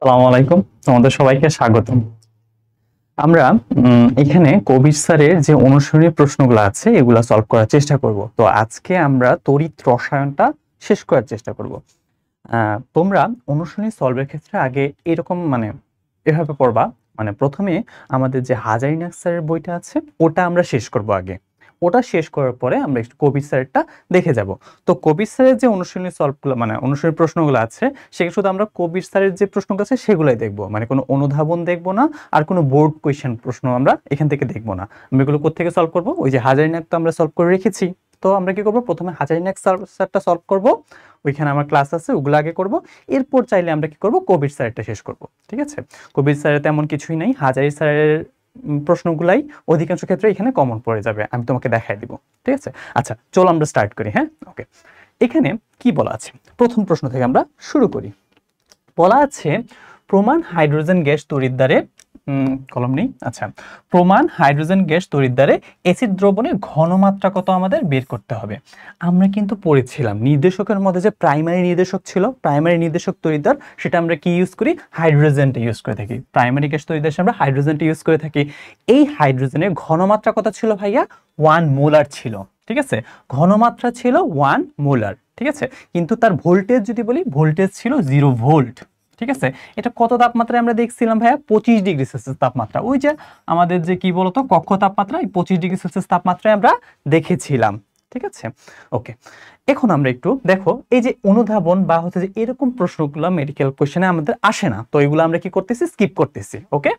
আসসালামু আলাইকুম, তোমাদের সবাইকে স্বাগতম। আমরা এখানে কবির স্যারের যে অনুসরণী প্রশ্নগুলো আছে এগুলা সলভ করার চেষ্টা করব। তো আজকে আমরা তড়িৎ রসায়নটা শেষ করার চেষ্টা করব। তোমরা অনুসরণী সলভের ক্ষেত্রে আগে এরকম এভাবে পড়বা। প্রথমে আমাদের যে হাজারিনাক স্যারের বইটা আছে ওটা আমরা শেষ করব আগে। ওটা শেষ করার পরে আমরা একটু কবির স্যারেরটা দেখে যাব। তো কবির স্যারের যে অনুশীলনী সলভগুলো অনুশীলনী প্রশ্নগুলো আছে সেগুলো শুধু আমরা কবির স্যারের যে প্রশ্নগুলো আছে সেগুলোই দেখবো, কোনো অনুধাবন দেখবো না, আর কোনো বোর্ড কোয়েশ্চেন প্রশ্ন আমরা এখান থেকে দেখবো না। আমরা এগুলো কোত্থেকে সলভ করবো? ওই যে হাজারিনাক তো আমরা সলভ করে রেখেছি। তো আমরা কি করবো, প্রথমে হাজারিনাক স্যারটা সলভ করব, ওইখানে আমার ক্লাস আছে ওগুলো আগে করব। এরপর চাইলে আমরা কি করব, কবির স্যারেরটা শেষ করব। ঠিক আছে? কবির স্যারের তেমন কিছুই নাই, হাজারি স্যারের প্রশ্নগুলাই অধিকাংশ ক্ষেত্রে এখানে কমন পড়ে যাবে, আমি তোমাকে দেখাই দিব। ঠিক আছে? আচ্ছা, চলো আমরা স্টার্ট করি। হ্যাঁ, ওকে। এখানে কি বলা আছে, প্রথম প্রশ্ন থেকে আমরা শুরু করি। বলা আছে প্রমাণ হাইড্রোজেন গ্যাস তড়িৎদ্বারে কলম নেই। আচ্ছা, প্রমাণ হাইড্রোজেন গ্যাস তড়িৎদ্বারে অ্যাসিড দ্রবণের ঘনমাত্রা কত আমাদের বের করতে হবে। আমরা কিন্তু পড়েছিলাম নির্দেশকের মধ্যে যে প্রাইমারি নির্দেশক ছিল, প্রাইমারি নির্দেশক তড়িৎদ্বার, সেটা আমরা কি ইউজ করি? হাইড্রোজেনটা ইউজ করে থাকি। প্রাইমারি গ্যাস তড়িৎদ্বারে আমরা হাইড্রোজেনটা ইউজ করে থাকি। এই হাইড্রোজেনের ঘনমাত্রা কত ছিল ভাইয়া? 1 মোলার ছিল। ঠিক আছে? ঘনমাত্রা ছিল 1 মোলার। ঠিক আছে? কিন্তু তার ভোল্টেজ যদি বলি, ভোল্টেজ ছিল 0 ভোল্ট। ঠিক আছে? এটা কত তাপমাত্রায় আমরা দেখছিলাম ভাইয়া? 25 ডিগ্রি সেলসিয়াস তাপমাত্রা। ওই যে আমাদের যে কি বলতো কক্ষ তাপমাত্রা, 25 ডিগ্রি সেলসিয়াস তাপমাত্রায় আমরা দেখেছিলাম। ঠিক আছে? ওকে, এখন আমরা একটু দেখো, এই যে অনুধাবন বা হচ্ছে যে এরকম প্রশ্নগুলো মেডিকেল কোশ্চেনে আমাদের আসে না, তো এগুলো আমরা কি করতেছি? স্কিপ করতেছি। ওকে,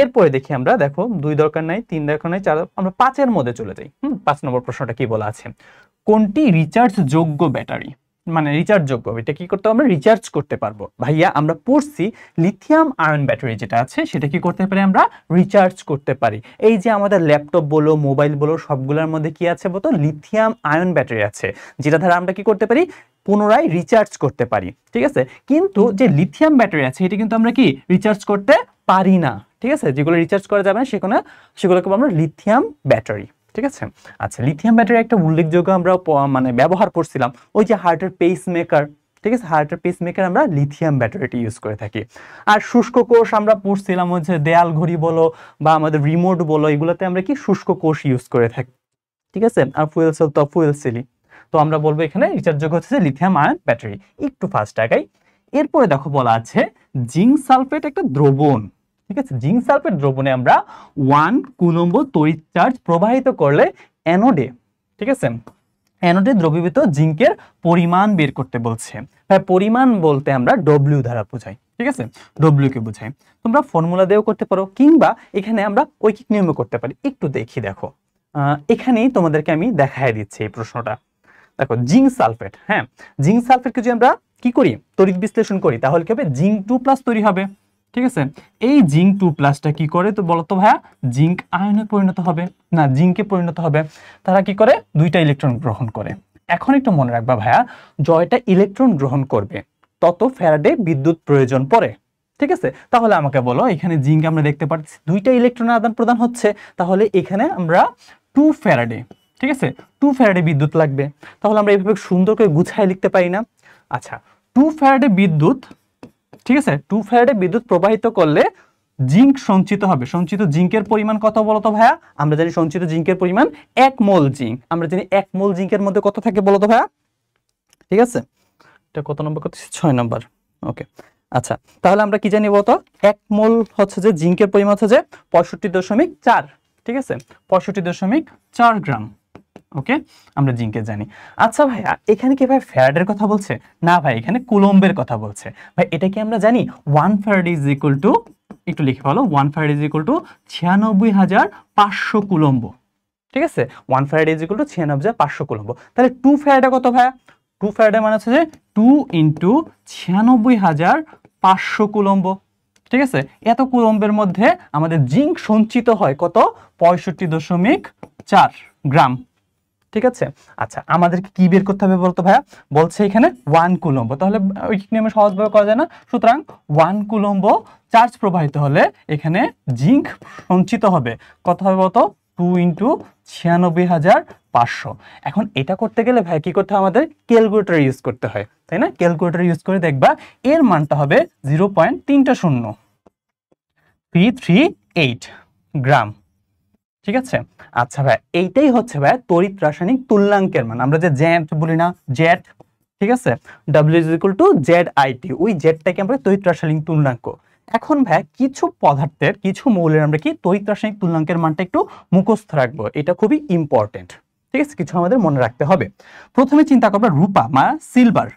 এরপরে দেখি আমরা, দেখো 2 দরকার নাই, 3 দরকার নাই, 4, আমরা 5-এর মধ্যে চলে যাই। 5 নম্বর প্রশ্নটা কি বলা আছে? কোনটি রিচার্জ যোগ্য ব্যাটারি? রিচার্জ যোগ্য, এটা কি করতে আমরা রিচার্জ করতে পারবো। ভাইয়া আমরা পড়ছি লিথিয়াম আয়ন ব্যাটারি যেটা আছে সেটা কি করতে পারি? আমরা রিচার্জ করতে পারি। এই যে আমাদের ল্যাপটপ বলো, মোবাইল বলো, সবগুলোর মধ্যে কি আছে বলতো? লিথিয়াম আয়ন ব্যাটারি আছে, যেটা দ্বারা আমরা কি করতে পারি? পুনরায় রিচার্জ করতে পারি। ঠিক আছে? কিন্তু যে লিথিয়াম ব্যাটারি আছে এটা কিন্তু আমরা কি রিচার্জ করতে পারি না। ঠিক আছে? যেগুলো রিচার্জ করা যাবে না সেগুলোকে আমরা লিথিয়াম ব্যাটারি। ঠিক আছে? আচ্ছা, লিথিয়াম ব্যাটারি একটা উল্লেখযোগ্য আমরা ব্যবহার করছিলাম ওই যে হার্টের পেস মেকার। ঠিক আছে? হার্টের পেস মেকার আমরা লিথিয়াম ব্যাটারিটি ইউজ করে থাকি। আর শুষ্ক কোষ আমরা পড়ছিলাম হচ্ছে দেয়াল ঘড়ি বলো বা আমাদের রিমোট বলো, এগুলোতে আমরা কি শুষ্ক কোষ ইউজ করে থাকি। ঠিক আছে? আর ফুয়েল সেল তো ফুয়েল সেলই। তো আমরা বলবো এখানে রিচার্জযোগ্য হচ্ছে লিথিয়াম আয়ন ব্যাটারি। একটু ফাস্ট আগাই। এরপরে দেখো বলা আছে জিঙ্ক সালফেট একটা দ্রবণ। ঠিক আছে? জিঙ্ক সালফেট দ্রবণে আমরা 1 কুলম্ব তড়িৎ চার্জ প্রবাহিত করলে অ্যানোডে, ঠিক আছে, অ্যানোডে দ্রবীভূত জিঙ্কের পরিমাণ বের করতে বলছে। হ্যাঁ, পরিমাণ বলতে আমরা ডব্লিউ দ্বারা বোঝাই। ঠিক আছে? ডব্লিউ কে বোঝাই। তোমরা ফর্মুলা দিয়েও করতে পারো, কিংবা এখানে আমরা ঐকিক নিয়মে করতে পারি। একটু দেখি, দেখো এখানেই তোমাদেরকে আমি দেখাই দিচ্ছি এই প্রশ্নটা। দেখো জিঙ্ক সালফেট, হ্যাঁ, জিঙ্ক সালফেটকে যদি আমরা কি করি, তড়িৎ বিশ্লেষণ করি, তাহলে কি হবে? জিঙ্ক 2+ তৈরি হবে। ঠিক আছে? এই জিঙ্ক 2+টা কি করে তো বলতো ভাইয়া? জিঙ্ক আয়নে পরিণত হবে, না জিঙ্কে পরিণত হবে। তারা কি করে? 2টা ইলেকট্রন গ্রহণ করে। এখন একটু মনে রাখবা ভাইয়া, জয়টা ইলেকট্রন গ্রহণ করবে তত ফ্যারাডে বিদ্যুৎ প্রয়োজন পড়ে। ঠিক আছে? তাহলে আমাকে বলো, এখানে জিঙ্ক আমরা দেখতে পাচ্ছি 2টা ইলেকট্রন আদান প্রদান হচ্ছে, তাহলে এখানে আমরা 2 ফ্যারাডে, ঠিক আছে, 2 ফ্যারাডে বিদ্যুৎ লাগবে। তাহলে আমরা এইভাবে সুন্দর করে গুছায় লিখতে পারি না? আচ্ছা, 2 ফ্যারাডে বিদ্যুৎ, ঠিক আছে, 2 ফ্যারাডে বিদ্যুৎ প্রবাহিত করলে জিঙ্ক সঞ্চিত হবে। সঞ্চিত জিঙ্কের পরিমাণ কত বলতো ভাইয়া? আমরা জানি সঞ্চিত জিঙ্কের পরিমাণ 1 মোল জিঙ্ক। আমরা জানি 1 মোল জিঙ্কের মধ্যে কত থাকে বলতো ভাইয়া? ঠিক আছে, এটা কত নম্বর করতেছি? 6 নম্বর। ওকে, আচ্ছা, তাহলে আমরা কি জানি বলতো? 1 মোল হচ্ছে যে জিঙ্কের পরিমাণ হচ্ছে যে 65.4। ঠিক আছে? 65.4 গ্রাম। ওকে, আমরা জিঙ্কের জানি। আচ্ছা ভাইয়া, এখানে কি ভাই ফ্যারাডের কথা বলছে? না ভাই, এখানে কুলম্বের কথা বলছে। ভাই এটা কি আমরা জানি? 1 ফ্যারাড ইজ ইকুয়াল টু, একটু লিখে ফেলো, 1 farad is equal two 96,500 coulomb. ঠিক আছে? 1 farad is equal two 96,500 coulomb. তাহলে 2 ফ্যারাডে কত ভাইয়া? 2 ফ্যারাডে মানে হচ্ছে যে 2 × 96,500 কুলম্ব। ঠিক আছে? এত কুলম্বের মধ্যে আমাদের জিঙ্ক সঞ্চিত হয় কত? 65.4 গ্রাম। ঠিক আছে? আচ্ছা, আমাদেরকে কি বের করতে হবে বলতো ভাইয়া? বলছে এখানে 1 কুলম্ব। তাহলে ঐকিক নিয়মে সহজভাবে করা যায় না? সুতরাং 1 কুলম্ব চার্জ প্রবাহিত হলে এখানে জিঙ্ক সঞ্চিত হবে কত হবে বলতো? 2 × 500। এখন এটা করতে গেলে ভাই কি করতে হয়, আমাদের ক্যালকুলেটর ইউজ করতে হয়, তাই না? ক্যালকুলেটর ইউজ করে দেখবা এর মানটা হবে 0.338 গ্রাম। ঠিক আছে, আচ্ছা ভাই এইটাই হচ্ছে ভাই তড়িৎ রাসায়নিক তুল্যাঙ্কের মান, আমরা যে জ্যাট বলি না, জ্যাট, ঠিক আছে, W is equal two ZIT, ওই জেডটাকে আমরা তড়িৎ রাসায়নিক তুল্যাঙ্ক। এখন ভাই কিছু পদার্থের কিছু মৌলের আমরা কি তড়িৎ রাসায়নিক তুল্যাঙ্কের মানটা একটু মুখস্থ রাখবো, এটা খুবই ইম্পর্টেন্ট। ঠিক আছে, কিছু আমাদের মনে রাখতে হবে। প্রথমে চিন্তা করবো রূপা বা সিলভার।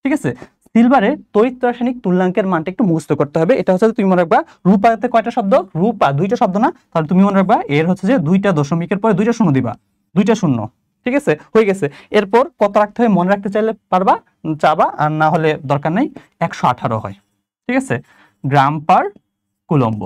ঠিক আছে, সিলভারের তড়িৎ রাসায়নিক তুল্যাঙ্কের মানটা একটু মুখস্থ করতে হবে। এটা হচ্ছে তুমি মনে রাখবা রূপাতে কয়টা শব্দ, রূপা দুইটা শব্দ না, তাহলে তুমি মনে রাখবা এর হচ্ছে যে দুইটা দশমিকের পরে দুইটা শূন্য দিবা, দুইটা শূন্য। ঠিক আছে, হয়ে গেছে। এরপর কত রাখতে হয় মনে রাখতে চাইলে পারবা, চাবা, আর না হলে দরকার নেই। 118 হয়। ঠিক আছে, গ্রাম পার কুলম্ব।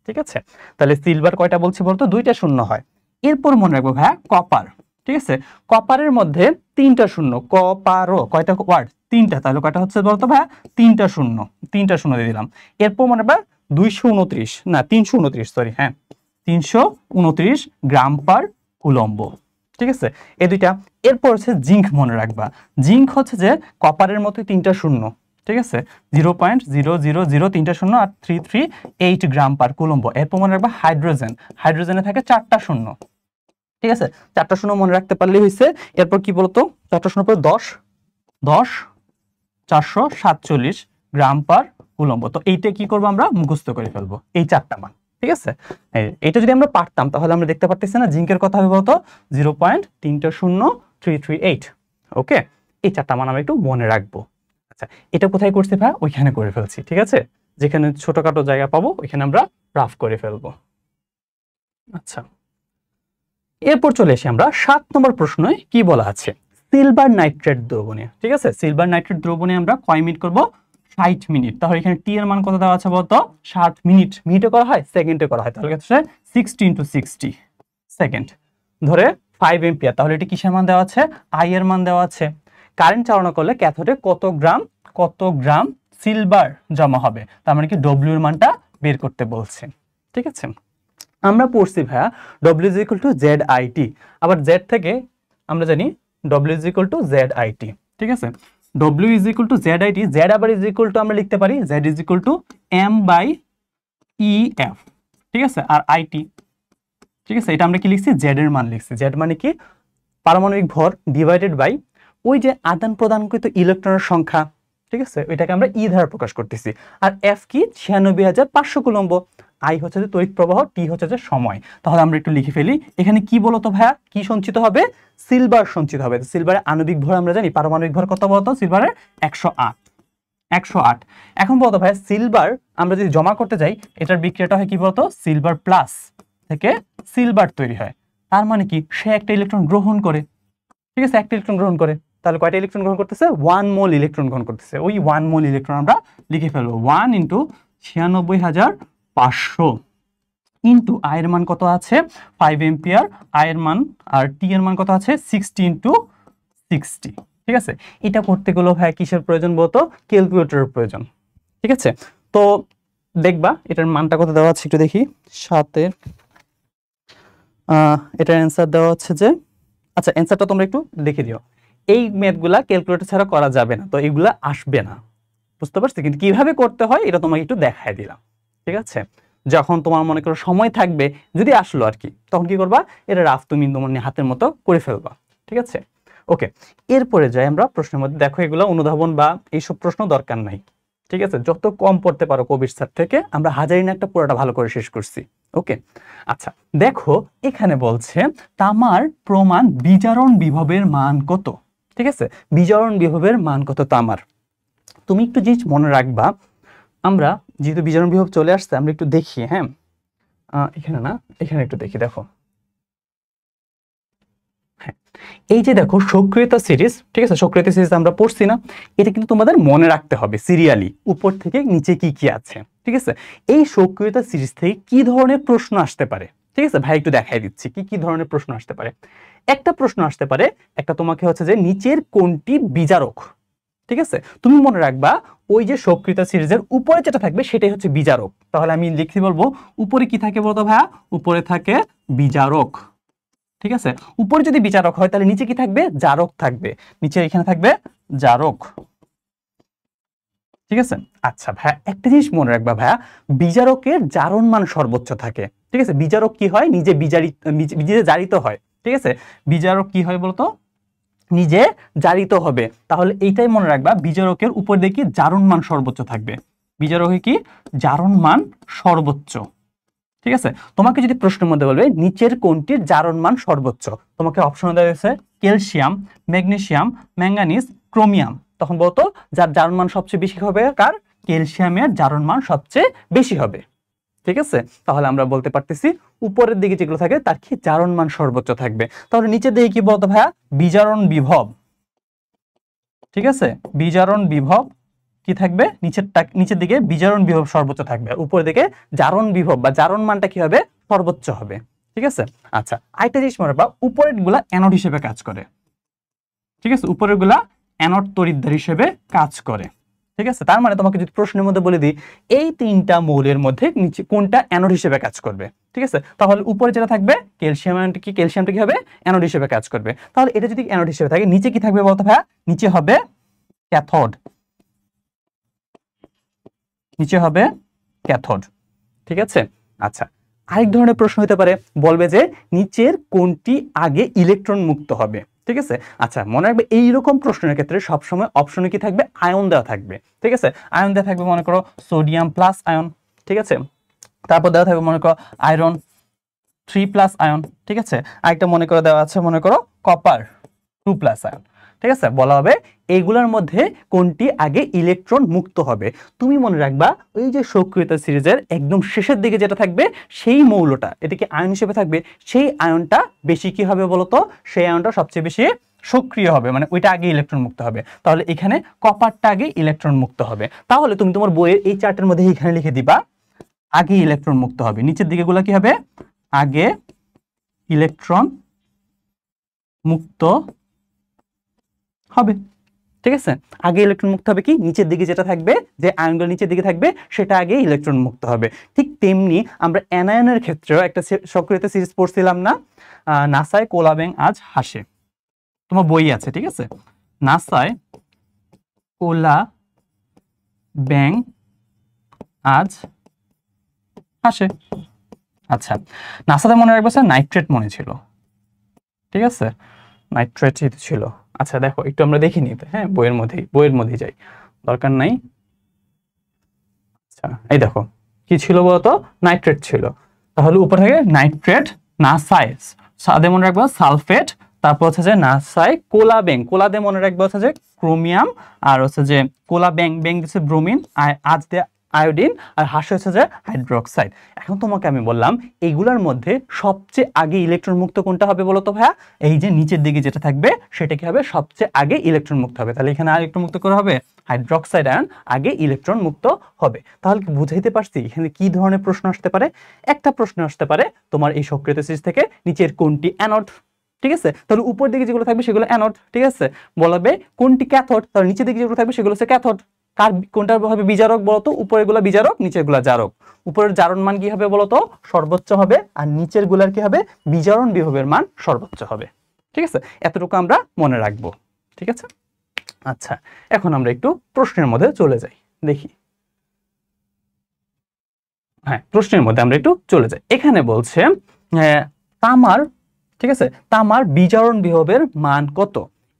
ঠিক আছে, তাহলে সিলভার কয়টা বলছি বলতো, দুইটা শূন্য হয়। এরপর মনে রাখবো ভাইয়া কপার। ঠিক আছে, কপারের মধ্যে তিনটা শূন্য, কপারও কয়টা ওয়ার্ড, তিনটা, তাহলে কয়টা হচ্ছে বলতো ভাইয়া, তিনটা শূন্য, তিনটা শূন্য দিয়ে দিলাম। এরপর মনে রাখবা 229 না 329, সরি, হ্যাঁ 329 গ্রাম পার কুলম্ব। ঠিক আছে, এই দুইটা। এরপর হচ্ছে জিঙ্ক মনে রাখবা, জিঙ্ক হচ্ছে যে কপারের মতো তিনটা শূন্য। ঠিক আছে, 0.000 তিনটা শূন্য আর 338 গ্রাম পার কুলম্ব। এরপর মনে রাখবা হাইড্রোজেন, হাইড্রোজেনে থাকে চারটা শূন্য। ঠিক আছে, চারটা শূন্য মনে রাখতে পারলেই হয়েছে। এরপর কি বলতো, চারটা শূন্য পর 10 447 গ্রাম পার কুলম্ব। তো এইটা কি করবো, আমরা মুখস্থ করে ফেলবো এই চারটা মান। ঠিক আছে, এটা যদি আমরা পারতাম তাহলে আমরা দেখতে পারতেছি না জিঙ্কের কথা হবে বলতো 0.30338। ওকে, এই চারটা মান আমরা একটু মনে রাখবো। আচ্ছা, এটা কোথায় করছি ভাই, ওইখানে করে ফেলছি। ঠিক আছে, যেখানে ছোটখাটো জায়গা পাবো ওইখানে আমরা রাফ করে ফেলবো। আচ্ছা, এরপর চলে আসি আমরা 7 নম্বর প্রশ্নে। কি বলা আছে, সিলভার নাইট্রেট দ্রবণে। ঠিক আছে, সিলভার নাইট্রেট দ্রবণে আমরা কয় মিনিট করব, 60 মিনিট। তাহলে এখানে টি এর মান কত দেওয়া আছে বলতো, 60 মিনিট। মিনিটে করা হয়, সেকেন্ডে করা হয়, তাহলে হচ্ছে 60 × 60 সেকেন্ড। ধরে 5 এম্পিয়ার, তাহলে এটি কিসের মান দেওয়া আছে, আই এর মান দেওয়া আছে। কারেন্ট চালনা করলে ক্যাথোডে কত গ্রাম সিলভার জমা হবে, তার মানে কি ডব্লিউ এর মানটা বের করতে বলছে। ঠিক আছে, আমরা পড়ছি ভাইয়া W is equal two ZIT, আবার Z থেকে আমরা জানি W is equal two ZIT। ঠিক আছে, W is equal two ZIT, Z আবার ইজ ইকুয়াল টু আমরা লিখতে পারি Z is equal two M/EF। ঠিক আছে, আর IT। ঠিক আছে, এটা আমরা কি লিখছি, Z এর মান লিখছি। Z মানে কি, পারমাণবিক ভর ডিভাইডেড বাই ওই যে আদান প্রদানকৃত ইলেকট্রনের সংখ্যা। ঠিক আছে, ওইটাকে আমরা ই দ্বারা প্রকাশ করতেছি। আর F কি, 96,500 কুলম্ব। আই হচ্ছে যে তড়িৎ প্রবাহ, টি হচ্ছে যে সময়। তাহলে আমরা একটু লিখে ফেলি, এখানে কি বলতো ভাইয়া, কি সঞ্চিত হবে, সিলভার সঞ্চিত হবে। সিলভারের আণবিক ভর আমরা জানি, পারমাণবিক ভর কত বলতো, সিলভারের 108। এখন বলতো ভাইয়া সিলভার আমরা যদি জমা করতে যাই, এটার বিক্রিয়াটা হয় কি বলতো, সিলভার প্লাস থেকে সিলভার তৈরি হয়। তার মানে কি, সে একটা ইলেকট্রন গ্রহণ করে। ঠিক আছে, একটা ইলেকট্রন গ্রহণ করে, তাহলে কয়টা ইলেকট্রন গ্রহণ করতেছে, 1 মোল ইলেকট্রন গ্রহণ করতেছে। ওই 1 মোল ইলেকট্রন আমরা লিখে ফেলবো 1 × 96,500 ইন্টু আই এর মান কত আছে 5 এম্পিয়ার, আই এর মান, আর টি এর মান কত আছে 60 × 60। ঠিক আছে, এটা করতে গেলেও ভাই কিসের প্রয়োজন বলতো, ক্যালকুলেটরের প্রয়োজন। ঠিক আছে, তো দেখবা এটার মানটা কত দেওয়া আছে, একটু দেখি। 7 এটার অ্যান্সার দেওয়া হচ্ছে যে, আচ্ছা অ্যান্সারটা তোমরা একটু লিখে দিও। এই ম্যাথগুলা ক্যালকুলেটর ছাড়া করা যাবে না, তো এইগুলা আসবে না, বুঝতে পারছি, কিন্তু কিভাবে করতে হয় এটা তোমাকে একটু দেখায় দিলাম। ঠিক আছে, যখন তোমার মনে করো সময় থাকবে, যদি আসলো আর কি, তখন কি করবা, এটা রাফ তুমি তোমার হাতের মতো করে ফেলবা। ঠিক আছে, ওকে। এরপরে যাই আমরা প্রশ্নের মধ্যে। দেখো এগুলো অনুধাবন বা এইসব প্রশ্ন দরকার নাই। ঠিক আছে, যত কম পড়তে পারো কবির স্যার থেকে, আমরা হাজারিন একটা পুরোটা ভালো করে শেষ করছি। ওকে, আচ্ছা দেখো এখানে বলছে তামার প্রমাণ বিজারণ বিভবের মান কত। ঠিক আছে, বিজারণ বিভবের মান কত তামার। তুমি একটু জিনিস মনে রাখবা, আমরা যেহেতু বিজারণ বিভব চলে আসছে, আমরা একটু দেখি। হ্যাঁ, এখানে না, এখানে একটু দেখি। দেখো হ্যাঁ, এই যে দেখো সক্রিয়তা সিরিজ। ঠিক আছে, সক্রিয়তা সিরিজ আমরা পড়ছি না, এটা কিন্তু তোমাদের মনে রাখতে হবে সিরিয়ালি, উপর থেকে নিচে কি কি আছে। ঠিক আছে, এই সক্রিয়তা সিরিজ থেকে কি ধরনের প্রশ্ন আসতে পারে। ঠিক আছে ভাই, একটু দেখাই দিচ্ছি কি কি ধরনের প্রশ্ন আসতে পারে। একটা প্রশ্ন আসতে পারে, একটা তোমাকে হচ্ছে যে নিচের কোনটি বিজারক। ঠিক আছে, তুমি মনে রাখবা ওই যে সক্রিয়তা সিরিজের উপরে যেটা থাকবে সেটাই হচ্ছে বিজারক। তাহলে আমি লিখতে বলবো উপরে কি থাকে বলতো ভাইয়া, উপরে থাকে বিজারক। ঠিক আছে, উপরে যদি বিচারক হয় তাহলে নিচে কি থাকবে, জারক থাকবে, নিচে এখানে থাকবে জারক। ঠিক আছে, আচ্ছা ভাইয়া একটা জিনিস মনে রাখবা ভাইয়া, বিজারকের জারণ মান সর্বোচ্চ থাকে। ঠিক আছে, বিজারক কি হয়, নিজে নিজে জারিত হয়। ঠিক আছে, বিজারক কি হয় বলতো, নিজে জারিত হবে। তাহলে এইটাই মনে রাখবা, বিজারকের উপর দিয়ে কি জারণ মান সর্বোচ্চ থাকবে, বিজারকে কি জারণ মান সর্বোচ্চ। ঠিক আছে, তোমাকে যদি প্রশ্নের মধ্যে বলবে নিচের কোনটির জারণ মান সর্বোচ্চ, তোমাকে অপশন দেওয়া হয়েছে ক্যালসিয়াম, ম্যাগনেসিয়াম, ম্যাঙ্গানিজ, ক্রোমিয়াম, তখন বলতো যার জারণ মান সবচেয়ে বেশি হবে কার, ক্যালসিয়ামের জারণ মান সবচেয়ে বেশি হবে। ঠিক আছে, তাহলে আমরা বলতে পারতেছি উপরের দিকে যেগুলো থাকে তার কি জারণ মান সর্বোচ্চ থাকবে। তাহলে নিচের দিকে কি বলতো ভাইয়া, বিজারণ বিভব। ঠিক আছে, বিজারণ বিভব কি থাকবে, নিচের দিকে বিজারণ বিভব সর্বোচ্চ থাকবে, আর উপরের দিকে জারণ বিভব বা জারণ মানটা কি হবে, সর্বোচ্চ হবে। ঠিক আছে, আচ্ছা আরেকটা জিনিস মনে রাখবা, উপরের গুলা অ্যানোড হিসেবে কাজ করে। ঠিক আছে, উপরের গুলা অ্যানোড তড়িৎদ্বার হিসেবে কাজ করে। ঠিক আছে, তার মানে তোমাকে যদি প্রশ্নের মধ্যে বলে দিই এই তিনটা মৌলের মধ্যে নিচে কোনটা অ্যানোড হিসেবে কাজ করবে, ঠিক আছে, তাহলে উপরে যেটা থাকবে ক্যালসিয়ামটা কি হবে, অ্যানোড হিসেবে কাজ করবে। তাহলে এটা যদি অ্যানোড হিসেবে থাকে নিচে কি থাকবে বলতো ভাইয়া, নিচে হবে ক্যাথোড, নিচে হবে ক্যাথোড। ঠিক আছে, আচ্ছা আরেক ধরনের প্রশ্ন হতে পারে, বলবে যে নিচের কোনটি আগে ইলেকট্রন মুক্ত হবে। ঠিক আছে, আচ্ছা মনে রাখবে এইরকম প্রশ্নের ক্ষেত্রে সবসময় অপশনে কি থাকবে, আয়ন দেওয়া থাকবে। ঠিক আছে, আয়ন দেওয়া থাকবে মনে করো সোডিয়াম প্লাস আয়ন। ঠিক আছে, তারপর দেওয়া থাকবে মনে করো আয়রন 3+ আয়ন। ঠিক আছে, আরেকটা মনে করে দেওয়া আছে মনে করো কপার 2+ আয়ন। ঠিক আছে, বলা হবে এইগুলোর মধ্যে কোনটি আগে ইলেকট্রন মুক্ত হবে। তুমি মনে রাখবা ওই যে সক্রিয়তা সিরিজের একদম শেষের দিকে যেটা থাকবে সেই মৌলটা এটাকে আয়ন হিসেবে থাকবে, সেই আয়নটা বেশি কি হবে বলতো, সেই আয়নটা সবচেয়ে বেশি সক্রিয় হবে, মানে ওইটা আগে ইলেকট্রন মুক্ত হবে। তাহলে এখানে কপারটা আগে ইলেকট্রন মুক্ত হবে। তাহলে তুমি তোমার বইয়ের এই চার্টের মধ্যে এখানে লিখে দিবা আগে ইলেকট্রন মুক্ত হবে, নিচের দিকে গুলা কি হবে, আগে ইলেকট্রন মুক্ত হবে। ঠিক আছে, আগে ইলেকট্রন মুক্ত হবে কি, নিচের দিকে যেটা থাকবে, যে আয়নগুলো নিচের দিকে থাকবে সেটা আগে ইলেকট্রন মুক্ত হবে। ঠিক তেমনি আমরা অ্যানায়নের ক্ষেত্রেও একটা সক্রিয়তা সিরিজ পড়ছিলাম না, নাসায় কোলা ব্যাং আজ হাসে, তোমার বই আছে। ঠিক আছে, নাসায় কোলা ব্যাং আজ হাসে। আচ্ছা, নাসাতে মনে রাখবে স্যার নাইট্রেট মনে ছিল। ঠিক আছে, নাইট্রেট ছিল। আচ্ছা দেখো একটু আমরা দেখি নিতে, হ্যাঁ বইয়ের মধ্যেই যাই, দরকার নাই। আচ্ছা এই দেখো কি ছিল বলতো, নাইট্রেট ছিল। তাহলে উপর থেকে নাইট্রেট, নাসায় সাদে মনে রাখবো সালফেট, তারপর হচ্ছে যে নাসায় কোলা ব্যাং, কোলাদে মনে রাখবো হচ্ছে যে ক্রোমিয়াম, আর হচ্ছে যে কোলা ব্যাং দিচ্ছে ব্রোমিন, আজ দিয়ে আয়োডিন, আর হাসে হচ্ছে যে হাইড্রোক্সাইড। এখন তোমাকে আমি বললাম এইগুলোর মধ্যে সবচেয়ে আগে ইলেকট্রন মুক্ত কোনটা হবে বলো তো ভাইয়া, এই যে নিচের দিকে যেটা থাকবে সেটা কি হবে, সবচেয়ে আগে ইলেকট্রন মুক্ত হবে। তাহলে এখানে ইলেকট্রন মুক্ত করা হবে হাইড্রোক্সাইড আয়ন আগে ইলেকট্রন মুক্ত হবে। তাহলে কি বুঝাইতে পারছি এখানে কি ধরনের প্রশ্ন আসতে পারে, একটা প্রশ্ন আসতে পারে তোমার এই সক্রিয়তা সিরিজ থেকে নিচের কোনটি অ্যানোড। ঠিক আছে, তাহলে উপর দিকে যেগুলো থাকবে সেগুলো অ্যানোড। ঠিক আছে, বলবে কোনটি ক্যাথোড, তাহলে নিচের দিকে যেগুলো থাকবে সেগুলো হচ্ছে ক্যাথোড। কার কোনটা হবে বিজারক বলতো, উপরের গুলা বিজারক, নিচের গুলা জারক। উপরের জারণ মান কি হবে বলতো, সর্বোচ্চ হবে, আর নিচের গুলার কি হবে, বিজারণ বিভবের মান সর্বোচ্চ হবে। ঠিক আছে, এতটুকু আমরা মনে রাখবো। ঠিক আছে, আচ্ছা এখন আমরা একটু প্রশ্নের মধ্যে চলে যাই, দেখি। হ্যাঁ প্রশ্নের মধ্যে আমরা একটু চলে যাই। এখানে বলছে তামার, ঠিক আছে, তামার বিজারণ বিভবের মান কত,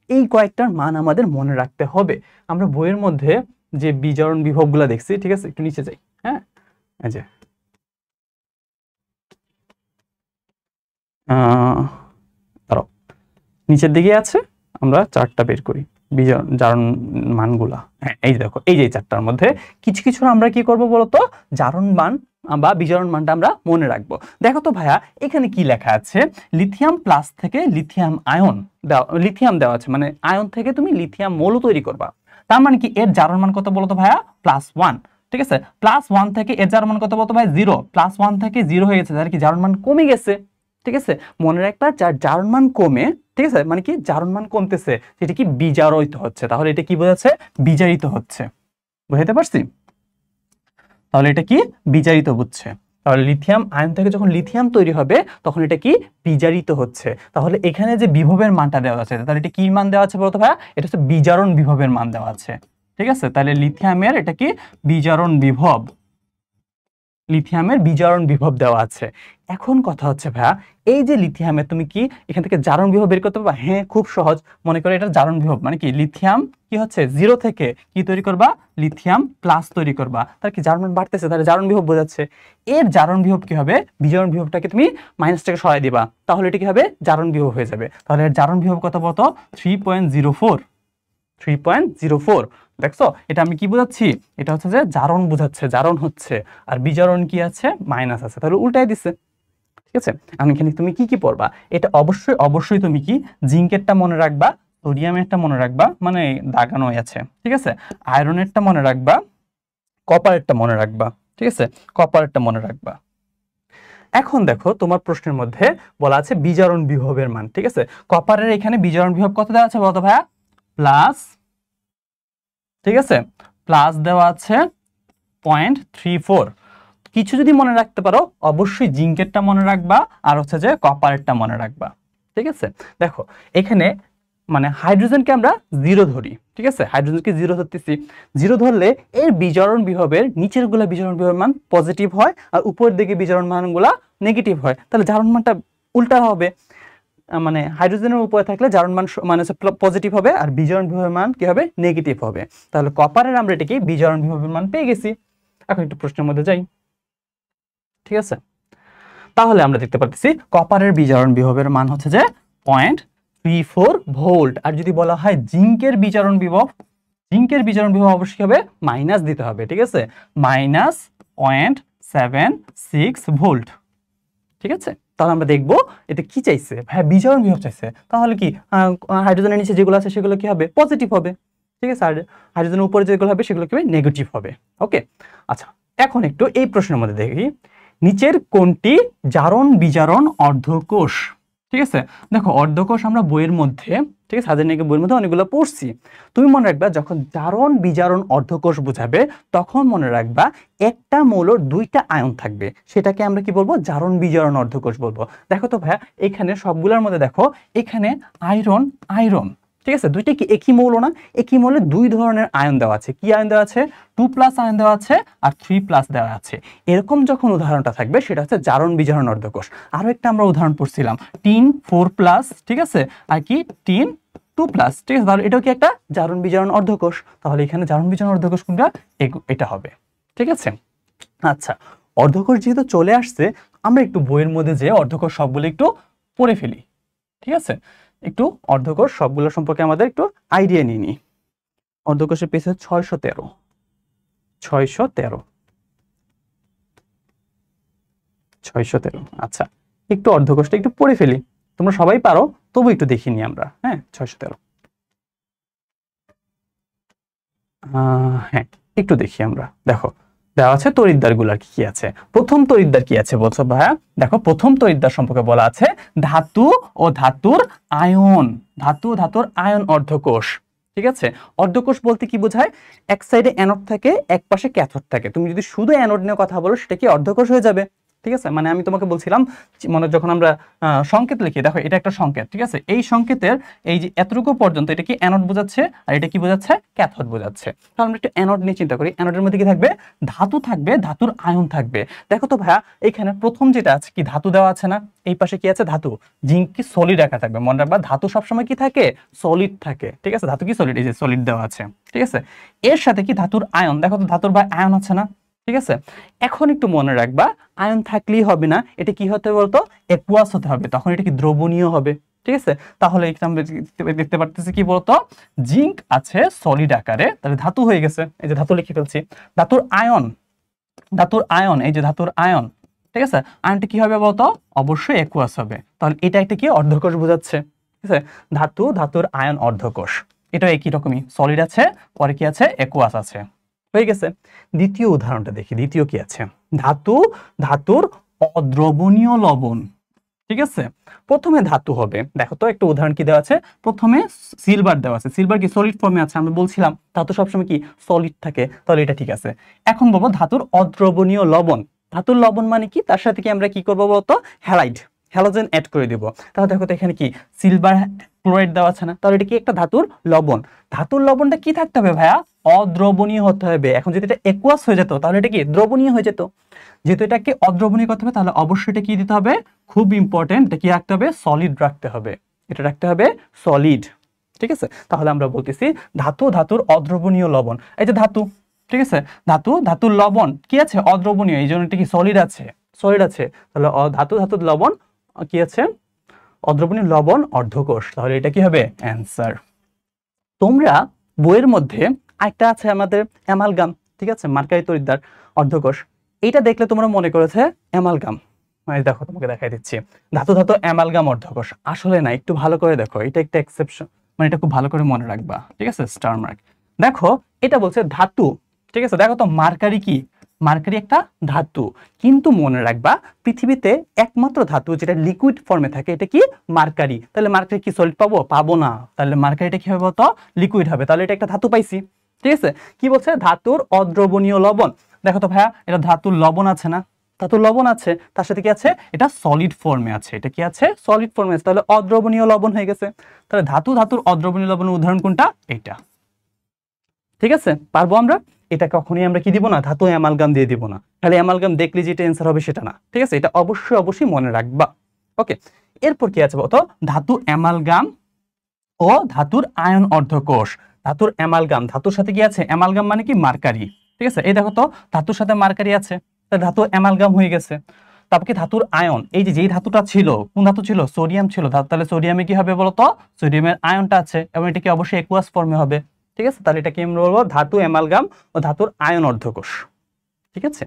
এই কয়েকটার মান আমাদের মনে রাখতে হবে। আমরা বইয়ের মধ্যে যে বিজারণ বিভবগুলো দেখছি, ঠিক আছে একটু নিচে যাই, হ্যাঁ এই যে নিচের দিকে আছে, আমরা চারটা বের করি জারণ মানগুলা। হ্যাঁ এই দেখো এই যে চারটার মধ্যে কিছু কিছু আমরা কি করব বলতো, জারণ মান বা বিজারণ মানটা আমরা মনে রাখবো। দেখো তো ভাইয়া এখানে কি লেখা আছে, লিথিয়াম প্লাস থেকে লিথিয়াম আয়ন লিথিয়াম দেওয়া আছে, মানে আয়ন থেকে তুমি লিথিয়াম মৌল তৈরি করবা। তার মানে কি এর জারণ মান কত বলতো ভাইয়া, +1। ঠিক আছে, +1 থেকে এর জারণ মান কত বলতো ভাই, 0। +1 থেকে 0 হয়ে গেছে, তার কি জারণ মান কমে গেছে। ঠিক আছে, মনে রাখবা যার জারণ মান কমে, ঠিক আছে মানে কি জারণ মান কমতেছে, সেটা কি বিজারিত হচ্ছে। তাহলে এটা কি বোঝাচ্ছে, বিজারিত হচ্ছে, বুঝাইতে পারছি? তাহলে এটা কি বিজারিত বুঝছে। তাহলে লিথিয়াম আয়ন থেকে যখন লিথিয়াম তৈরি হবে তখন এটা কি বিজারিত হচ্ছে। তাহলে এখানে যে বিভবের মানটা দেওয়া আছে, তাহলে এটা কি মান দেওয়া আছে বলতো ভাইয়া? এটা হচ্ছে বিজারণ বিভবের মান দেওয়া আছে। ঠিক আছে, তাহলে লিথিয়ামের এটা কি বিজারণ বিভব, লিথিয়ামের বিজারণ বিভব দেওয়া আছে। এখন কথা হচ্ছে ভাইয়া, এই যে লিথিয়ামের তুমি কি এখান থেকে জারণ বিভব বের করতে পারবা? হ্যাঁ, খুব সহজ। মনে করো এটা জারণ বিভব মানে কি, লিথিয়াম কি হচ্ছে জিরো থেকে কি তৈরি করবা, লিথিয়াম প্লাস তৈরি করবা, তার কি জারণ মান বাড়তেছে, তাহলে জারণ বিভব বোঝাচ্ছে। এর জারণ বিভব কি হবে, বিজারণ বিভবটাকে তুমি মাইনাসটাকে সরাই দিবা, তাহলে এটা কি হবে, জারণ বিভব হয়ে যাবে। তাহলে এর জারণ বিভব কত বলতো, 3.04, 3.04। দেখছো, এটা আমি কি বোঝাচ্ছি, এটা হচ্ছে যে জারণ বোঝাচ্ছে, জারণ হচ্ছে, আর বিজারণ কি আছে, মাইনাস আছে, তাহলে উল্টাই দিচ্ছে। ঠিক আছে, আমি এখানে তুমি কি কি পড়বা, এটা অবশ্যই অবশ্যই তুমি কি জিঙ্কেরটা মনে রাখবা, সোডিয়ামেরটা মনে রাখবা, মানে দাগানো আছে। ঠিক আছে, আয়রনেরটা মনে রাখবা, কপারেরটা মনে রাখবা। ঠিক আছে, কপারেরটা মনে রাখবা। এখন দেখো তোমার প্রশ্নের মধ্যে বলা আছে বিজারণ বিভবের মান। ঠিক আছে, কপারের এখানে বিজারণ বিভব কত দেওয়া আছে বলতো ভাইয়া, প্লাস, ঠিক আছে, প্লাস দেওয়া আছে 0.34। কিছু যদি মনে রাখতে পারো অবশ্যই জিঙ্কেরটা মনে রাখবা, আর হচ্ছে যে কপারেরটা মনে রাখবা। ঠিক আছে, দেখো এখানে মানে হাইড্রোজেনকে আমরা জিরো ধরি। ঠিক আছে, হাইড্রোজেনকে জিরো ধরতেছি, জিরো ধরলে এর বিজারণ বিভবের নিচের গুলা বিজারণ বিভবের মান পজিটিভ হয়, আর উপরের দিকে বিজারণ মানগুলা নেগেটিভ হয়, তাহলে জারণ মানটা উল্টা হবে। মানে হাইড্রোজেনের উপরে থাকলে জারণ মান মানে পজিটিভ হবে, আর বিজারণ বিভবের মান কি হবে, নেগেটিভ হবে। তাহলে কপারের আমরা এটাকে বিজারণ বিভবের মান পেয়ে গেছি। এখন একটু প্রশ্নের মধ্যে যাই। ঠিক আছে, তাহলে আমরা দেখতে পাচ্ছি কপারের বিজারণ বিভবের মান হচ্ছে যে 0.34 ভোল্ট। আর যদি বলা হয় জিঙ্কের বিজারণ বিভব, জিঙ্কের বিজারণ বিভব অবশ্যই হবে মাইনাস দিতে হবে। ঠিক আছে, মাইনাস 0.76 ভোল্ট। ঠিক আছে, তাহলে আমরা দেখবো এটা কি চাইছে, হ্যাঁ বিজারণ বিভব চাইছে, তাহলে কি হাইড্রোজেনের নিচে যেগুলো আছে সেগুলো কি হবে, পজিটিভ হবে। ঠিক আছে, আর হাইড্রোজেনের উপরে যেগুলো হবে সেগুলো কি হবে, নেগেটিভ হবে। ওকে, আচ্ছা এখন একটু এই প্রশ্নের মধ্যে দেখি, নিচের কোনটি জারণ বিজারণ অর্ধকোষ। ঠিক আছে, দেখো অর্ধকোষ আমরা বইয়ের মধ্যে, ঠিক আছে, হাজার নাকি বইয়ের মধ্যে অনেকগুলো পড়ছি। তুমি মনে রাখবা যখন জারণ বিজারণ অর্ধকোষ বোঝাবে তখন মনে রাখবা একটা মৌলর দুইটা আয়ন থাকবে, সেটাকে আমরা কি বলবো, জারণ বিজারণ অর্ধকোষ বলবো। দেখো তো ভাইয়া এখানে সবগুলোর মধ্যে দেখো এখানে আয়রন আয়রন, ঠিক আছে, দুইটা কি একই মৌল না, একই মৌলে দুই ধরনের আয়ন দেওয়া আছে। কি আয়ন দেওয়া আছে, 2+ আয়ন দেওয়া আছে আর 3+ দেওয়া আছে। এরকম যখন উদাহরণটা থাকবে সেটা হচ্ছে জারণ বিজারণ অর্ধকোষ। আরো একটা আমরা উদাহরণ পড়ছিলাম, টিন 4+, ঠিক আছে, আর কি টিন 2+, ঠিক আছে, তাহলে এটাও কি একটা জারণ বিজারণ অর্ধকোষ। তাহলে এখানে জারণ বিজারণ অর্ধকোষ কোনটা, এটা হবে। ঠিক আছে, আচ্ছা অর্ধকোষ যেহেতু চলে আসছে, আমরা একটু বইয়ের মধ্যে যে অর্ধকোষ সবগুলো একটু পড়ে ফেলি। ঠিক আছে, একটু অর্ধকোষ সবগুলো সম্পর্কে আমাদের একটু আইডিয়া নিয়ে নিই। অর্ধকোষের পেজ 613, 613, 613। আচ্ছা একটু অর্ধকোষটা একটু পড়ে ফেলি, তোমরা সবাই পারো তবু একটু দেখিনি আমরা। হ্যাঁ 613, হ্যাঁ একটু দেখি আমরা। দেখো দেওয়া আছে তড়িৎদ্বার গুলার কি কি আছে। প্রথম তড়িৎদ্বার কি আছে বলছো ভাইয়া, দেখো প্রথম তড়িৎদ্বার সম্পর্কে বলা আছে ধাতু ও ধাতুর আয়ন, ধাতু ধাতুর আয়ন অর্ধকোষ। ঠিক আছে, অর্ধকোষ বলতে কি বোঝায়, এক সাইডে অ্যানোড থাকে এক পাশে ক্যাথোড থাকে। তুমি যদি শুধু অ্যানোড নিয়ে কথা বলো সেটা কি অর্ধকোষ হয়ে যাবে। ঠিক আছে, মানে আমি তোমাকে বলছিলাম মানে যখন আমরা সংকেত লিখি, দেখো এটা একটা সংকেত, ঠিক আছে, এই সংকেতের এই যে এতটুকু পর্যন্ত এটা কি অ্যানোড বোঝাচ্ছে আর এটা কি বোঝাচ্ছে, ক্যাথোড বোঝাচ্ছে। তাহলে আমরা একটু অ্যানোড নিয়ে চিন্তা করি, অ্যানোডের মধ্যে কি থাকবে, ধাতু থাকবে, ধাতুর আয়ন থাকবে। দেখো তো ভাইয়া এখানে প্রথম যেটা আছে কি ধাতু দেওয়া আছে না, এই পাশে কি আছে ধাতু, জিঙ্ক কি সলিড রাখা থাকবে। মনে রাখবা ধাতু সবসময় কি থাকে, সলিড থাকে। ঠিক আছে, ধাতু কি সলিড, এই যে সলিড দেওয়া আছে। ঠিক আছে, এর সাথে কি ধাতুর আয়ন, দেখো তো ধাতুর বা আয়ন আছে না। ঠিক আছে, এখন একটু মনে রাখবা আয়ন থাকলেই হবে না, এটা কি হতে বলতো, একুয়াস হতে হবে, তখন এটা কি দ্রবণীয় হবে। ঠিক আছে, তাহলে আমরা দেখতে পারতেছি কি বলতো, জিঙ্ক আছে সলিড আকারে, তাহলে ধাতু হয়ে গেছে, এই যে ধাতু লিখে ফেলছি। ধাতুর আয়ন, ধাতুর আয়ন, এই যে ধাতুর আয়ন, ঠিক আছে, আয়নটা কি হবে বলতো, অবশ্যই একুয়াস হবে। তাহলে এটা একটা কি অর্ধকোষ বোঝাচ্ছে। ঠিক আছে, ধাতু ধাতুর আয়ন অর্ধকোষ, এটা একই রকমই, সলিড আছে পরে কি আছে, একুয়াস আছে, হয়ে গেছে। দ্বিতীয় উদাহরণটা দেখি, দ্বিতীয় কি আছে, ধাতু ধাতুর অদ্রবণীয় লবণ। ঠিক আছে, প্রথমে ধাতু হবে, দেখো তো একটা উদাহরণ কি দেওয়া আছে, প্রথমে সিলভার দেওয়া আছে, সিলভার কি সলিড ফর্মে আছে, আমরা বলছিলাম ধাতু সবসময় কি সলিড থাকে, তাহলে এটা ঠিক আছে। এখন বলবো ধাতুর অদ্রবণীয় লবণ, ধাতুর লবণ মানে কি, তার সাথে কি আমরা কি করবো বলতো, হ্যালাইড, হ্যালোজেন অ্যাড করে দিব। তাহলে দেখো তো এখানে কি সিলভার ক্লোরাইড দেওয়া আছে না, তাহলে এটা কি একটা ধাতুর লবণ। ধাতুর লবণটা কি থাকতে হবে ভাইয়া, অদ্রবণীয় হতে হবে। এখন যদি এটা একুয়াস হয়ে যেত তাহলে এটা কি দ্রবণীয় হয়ে যেত। যেহেতু এটাকে অদ্রবণীয় করতে হবে তাহলে অবশ্যই এটা কি দিতে হবে, খুব ইম্পর্টেন্ট, এটা কি রাখতে হবে, সলিড রাখতে হবে, এটা রাখতে হবে সলিড। ঠিক আছে, তাহলে আমরা বলতেছি ধাতুর অদ্রবণীয় লবণ। এই যে ধাতু, ঠিক আছে, ধাতুর লবণ কি আছে, অদ্রবণীয়, এই জন্য এটা কি সলিড আছে, তাহলে ধাতুর লবণ কি আছে, অদ্রবণীয় লবণ অর্ধকোষ। তাহলে এটা কি হবে, অ্যান্সার। তোমরা বইয়ের মধ্যে একটা আছে আমাদের অ্যামালগাম, ঠিক আছে, মার্কারি তড়িৎদ্বার অর্ধকোষ, এটা দেখলে তোমরা মনে করেছে অ্যামালগাম, মানে দেখো তোমাকে দেখাই দিচ্ছি, ধাতু অ্যামালগাম অর্ধকোষ। আসলে না, একটু ভালো করে দেখো, এটা একটা এক্সেপশন, মানে এটা খুব ভালো করে মনে রাখবা, ঠিক আছে, স্টার মার্ক। দেখো এটা বলছে ধাতু, ঠিক আছে, দেখো তো মার্কারি কি, মার্কারি একটা ধাতু, কিন্তু মনে রাখবা পৃথিবীতে একমাত্র ধাতু যেটা লিকুইড ফর্মে থাকে এটা কি, মার্কারি। তাহলে মার্কারি কি সলিড পাবো না, তাহলে মার্কারিটা কি হবে বলতো, লিকুইড হবে, তাহলে এটা একটা ধাতু পাইছি। ঠিক আছে, কি বলছে, ধাতুর অদ্রবণীয় লবণ। দেখো তো ভাইয়া, এটা ধাতুর লবণ আছে না, ধাতুর লবণ আছে, তার সাথে কি আছে, এটা সলিড ফর্মে আছে, এটা কি আছে, সলিড ফর্মে আছে, তাহলে অদ্রবণীয় লবণ হয়ে গেছে। তাহলে ধাতুর অদ্রবণীয় লবণের উদাহরণ কোনটা, এইটা। ঠিক আছে, পারবো আমরা। এটা কখনোই আমরা কি দিব না, ধাতু অ্যামালগাম দিয়ে দিব না, খালি অ্যামালগাম দেখলে যেটা অ্যান্সার হবে সেটা না। ঠিক আছে, এটা অবশ্যই মনে রাখবা। ওকে, এরপর কি আছে বলতো, ধাতু অ্যামালগাম ও ধাতুর আয়ন অর্ধকোষ। ধাতুর অ্যামালগাম, ধাতুর সাথে কি আছে, অ্যামালগাম মানে কি মার্কারি। ঠিক আছে, এই দেখো তো ধাতুর সাথে মার্কারি আছে, ধাতু অ্যামালগাম হয়ে গেছে। তারপর কি ধাতুর আয়ন, এই যে যেই ধাতুটা ছিল, কোন ধাতু ছিল, সোডিয়াম ছিল, তাহলে সোডিয়ামে কি হবে বলতো, সোডিয়ামের আয়নটা আছে এবং এটা কি অবশ্যই একুয়াস ফর্মে হবে। ঠিক আছে, তাহলে এটা কি আমরা বলবো, ধাতু অ্যামালগাম ও ধাতুর আয়ন অর্ধকোষ। ঠিক আছে,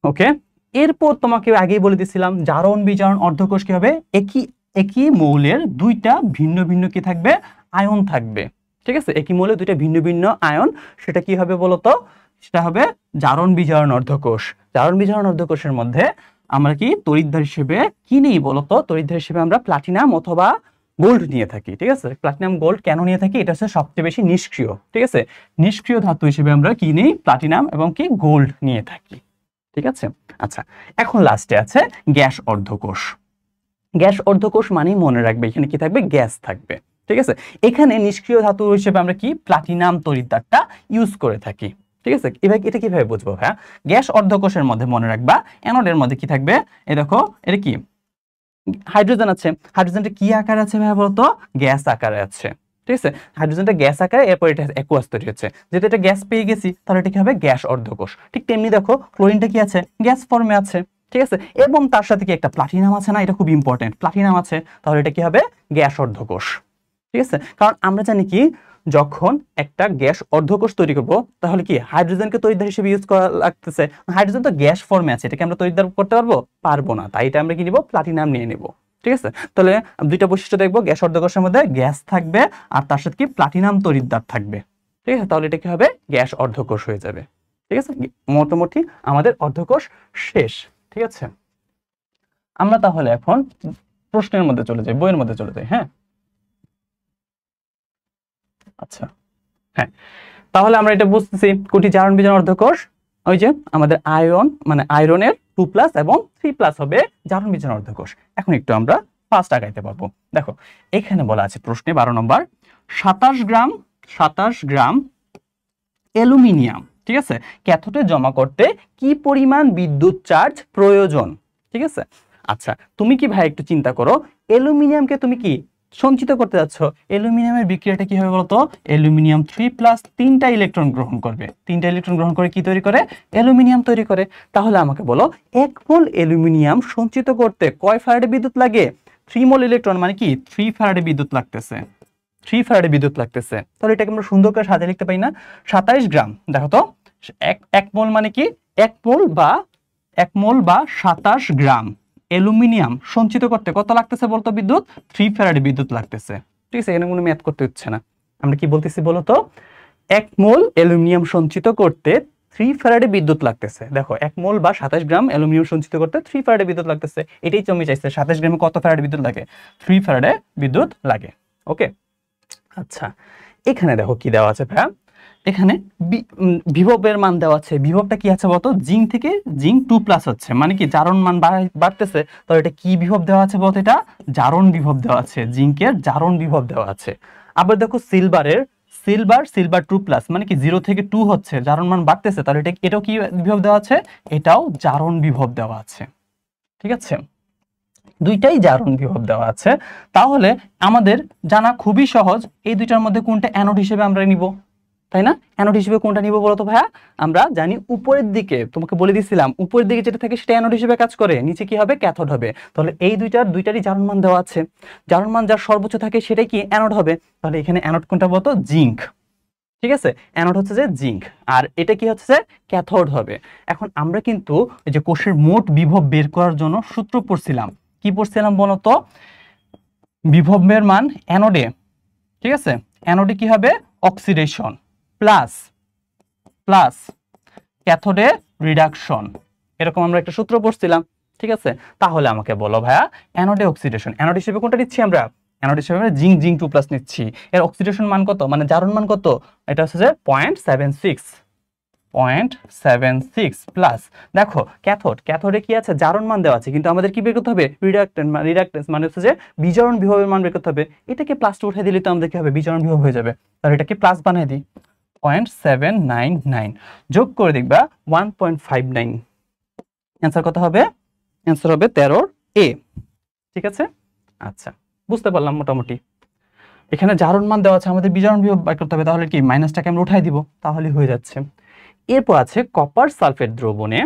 ওকে। এরপর তোমাকে আগেই বলে দিয়েছিলাম জারণ বিজারণ অর্ধকোষ কি হবে, একই মৌলের দুইটা ভিন্ন ভিন্ন কি থাকবে, আয়ন থাকবে। ঠিক আছে, একই মৌলের দুইটা ভিন্ন ভিন্ন আয়ন, সেটা কি হবে বলতো, সেটা হবে জারণ বিজারণ অর্ধকোষ। জারণ বিজারণ অর্ধকোষের মধ্যে আমরা কি তড়িৎদ্বার হিসেবে কি নেই বলতো, তড়িৎদ্বার হিসেবে আমরা প্লাটিনাম অথবা গোল্ড নিয়ে থাকি। ঠিক আছে, প্লাটিনাম গোল্ড কেন নিয়ে থাকি, এটা হচ্ছে সবচেয়ে বেশি নিষ্ক্রিয়। ঠিক আছে, নিষ্ক্রিয় ধাতু হিসেবে আমরা কি নেই, প্লাটিনাম এবং কি গোল্ড নিয়ে থাকি। ঠিক আছে, আচ্ছা, এখন লাস্টে আছে গ্যাস অর্ধকোষ। গ্যাস অর্ধকোষ মানেই মনে রাখবে এখানে কি থাকবে, গ্যাস থাকবে। ঠিক আছে, এখানে নিষ্ক্রিয় ধাতু হিসেবে আমরা কি প্লাটিনাম তড়িৎদ্বারটা ইউজ করে থাকি। ঠিক আছে, এবার এটা কিভাবে বুঝবো ভাইয়া, গ্যাস অর্ধকোষের মধ্যে মনে রাখবা অ্যানোডের মধ্যে কি থাকবে, এই দেখো এটা কি হাইড্রোজেন আছে, হাইড্রোজেনটা কি আকারে আছে ভাইয়া বলতো, গ্যাস আকারে আছে। ঠিক আছে, হাইড্রোজেনটা গ্যাস আকারে, এরপর এটা অ্যাকুয়াস তৈরি হচ্ছে, যেহেতু এটা গ্যাস পেয়ে গেছি তাহলে এটা কি হবে, গ্যাস অর্ধকোষ। ঠিক তেমনি দেখো ক্লোরিনটা কি আছে, গ্যাস ফর্মে আছে। ঠিক আছে, এবং তার সাথে কি একটা প্লাটিনাম আছে না, এটা খুব ইম্পর্টেন্ট, প্লাটিনাম আছে, তাহলে এটা কি হবে, গ্যাস অর্ধকোষ। ঠিক আছে, কারণ আমরা জানি কি যখন একটা গ্যাস অর্ধকোষ তৈরি করব তাহলে কি হাইড্রোজেনকে তড়িৎদ্বার হিসেবে ইউজ করা লাগতেছে, হাইড্রোজেন তো গ্যাস ফর্মে আছে, এটাকে আমরা তড়িৎদ্বার করতে পারবো না, তাই এটা আমরা কি নিব, প্লাটিনাম নিয়ে নিব। ঠিক আছে, তাহলে দুইটা বৈশিষ্ট্য দেখবো, গ্যাস অর্ধকোষের মধ্যে গ্যাস থাকবে আর তার সাথে কি প্লাটিনাম তড়িৎদ্বার থাকবে। ঠিক আছে, তাহলে এটা কি হবে, গ্যাস অর্ধকোষ হয়ে যাবে। ঠিক আছে, মোটামুটি আমাদের অর্ধকোষ শেষ। ঠিক আছে, আমরা তাহলে এখন প্রশ্নের মধ্যে চলে যাই, বইয়ের মধ্যে চলে যাই। হ্যাঁ, আচ্ছা, হ্যাঁ, তাহলে আমরা এটা বুঝতেছি কোটি জারণ বিজারণ অর্ধকোষ, ওই যে আমাদের আয়ন মানে আয়রনের 2+ এবং 3+ হবে জারণ বিজারণ অর্ধকোষ। এখন একটু আমরা ফাস্ট আগাইতে পারবো। দেখো এখানে বলা আছে প্রশ্নে 12 নম্বর, 27 গ্রাম অ্যালুমিনিয়াম, ঠিক আছে, ক্যাথোডে জমা করতে কি পরিমাণ বিদ্যুৎ চার্জ প্রয়োজন। ঠিক আছে, আচ্ছা তুমি কি ভাই একটু চিন্তা করো, অ্যালুমিনিয়ামকে তুমি কি সঞ্চিত করতে যাচ্ছ, অ্যালুমিনিয়ামের বিক্রিয়াটা কি হবে বলতো, অ্যালুমিনিয়াম 3+ 3টা ইলেকট্রন গ্রহণ করবে, 3টা ইলেকট্রন গ্রহণ করে কি তৈরি করে, অ্যালুমিনিয়াম তৈরি করে। তাহলে আমাকে বলো 1 মোল অ্যালুমিনিয়াম সঞ্চিত করতে কয় ফ্যারাডে বিদ্যুৎ লাগে, 3 মোল ইলেকট্রন মানে কি 3 ফ্যারাডে বিদ্যুৎ লাগতেছে, 3 ফ্যারাডে বিদ্যুৎ লাগতেছে। তাহলে এটাকে আমরা সুন্দর করে সাজিয়ে লিখতে পারি না, 27 গ্রাম, দেখো তো 1 মোল মানে কি 1 মোল বা 27 গ্রাম অ্যালুমিনিয়াম সঞ্চিত করতে কত লাগতেছে বলতো বিদ্যুৎ, 3 ফ্যারাডে বিদ্যুৎ লাগতেছে। ঠিক আছে, এখানে কোনো ম্যাথ করতে হচ্ছে না, আমরা কি বলতেছি বলতো, 1 মোল অ্যালুমিনিয়াম সঞ্চিত করতে 3 ফ্যারাডে বিদ্যুৎ লাগতেছে। দেখো 1 মোল বা 27 গ্রাম অ্যালুমিনিয়াম সঞ্চিত করতে 3 ফ্যারাডে বিদ্যুৎ লাগতেছে, এটাই তুমি চাইছে, 27 গ্রামে কত ফ্যারাডে বিদ্যুৎ লাগে, 3 ফ্যারাডে বিদ্যুৎ লাগে। ওকে, আচ্ছা এখানে দেখো কি দেওয়া আছে ভাইয়া, এখানে বিভবের মান দেওয়া আছে, বিভবটা কি আছে বলতো, জিঙ্ক থেকে জিঙ্ক 2+ হচ্ছে, মানে কি জারণ মান বাড়তেছে, তাহলে এটা কি বিভব দেওয়া আছে বলতো, এটা জারণ বিভব দেওয়া আছে, জিঙ্কের জারণ বিভব দেওয়া আছে। আবার দেখো সিলভার 2+, মানে কি 0 থেকে 2 হচ্ছে, জারণ মান বাড়তেছে, তাহলে এটাও কি বিভব দেওয়া আছে, এটাও জারণ বিভব দেওয়া আছে। ঠিক আছে, দুইটাই জারণ বিভব দেওয়া আছে। তাহলে আমাদের জানা খুবই সহজ, এই দুইটার মধ্যে কোনটা অ্যানোড হিসেবে আমরা নিব, তাই না? অ্যানোড হিসেবে কোনটা নিব বলতো ভাইয়া? আমরা জানি উপরের দিকে, তোমাকে বলে দিয়েছিলাম উপরের দিকে যেটা থাকে সেটা অ্যানোড হিসেবে কাজ করে, নিচে কি হবে, ক্যাথোড হবে। তাহলে এই দুইটারই জারণ মান দেওয়া আছে, জারণ মান যার সর্বোচ্চ থাকে সেটাই কি অ্যানোড হবে। তাহলে এখানে অ্যানোড কোনটা বলতো, জিঙ্ক। ঠিক আছে, অ্যানোড হচ্ছে যে জিঙ্ক, আর এটা কি হচ্ছে যে ক্যাথোড হবে। এখন আমরা কিন্তু এই যে কোষের মোট বিভব বের করার জন্য সূত্র পড়ছিলাম, কি পড়ছিলাম বলতো, বিভবের মান অ্যানোডে, ঠিক আছে, অ্যানোডে কি হবে, অক্সিডেশন প্লাস ক্যাথোডে রিডাকশন, এরকম আমরা একটা সূত্র পড়ছিলাম। ঠিক আছে, তাহলে আমাকে বলো ভাইয়া, অ্যানোডে অক্সিডেশন, অ্যানোড হিসেবে কোনটা নিচ্ছি আমরা, অ্যানোড হিসেবে জিঙ্ক 2+ নিচ্ছি, এর অক্সিডেশন মান কত, মানে জারণ মান কত, এটা হচ্ছে যে 0.76 প্লাস। দেখো ক্যাথোডে কি আছে, জারণ মান দেওয়া আছে, কিন্তু আমাদের কি বের করতে হবে, রিডাকটেন্স মানে হচ্ছে যে বিজারণ বিভবের মান বের করতে হবে। এটাকে প্লাসটা উঠে দিলে তো আমাদের কি হবে, বিজারণ বিভব হয়ে যাবে। তাহলে এটাকে প্লাস বানিয়ে দিই, 0.799 যোগ করে দেখবা 1.59, অ্যান্সার কত হবে, অ্যান্সার হবে 13A। ঠিক আছে, আচ্ছা বুঝতে পারলাম মোটামুটি। এখানে জারণ মান দেওয়া আছে, আমাদের বিজারণ বিভব বের করতে হবে, তাহলে কি মাইনাসটাকে আমরা উঠাই দিব, তাহলে হয়ে যাচ্ছে। এরপর আছে কপার সালফেট দ্রবণে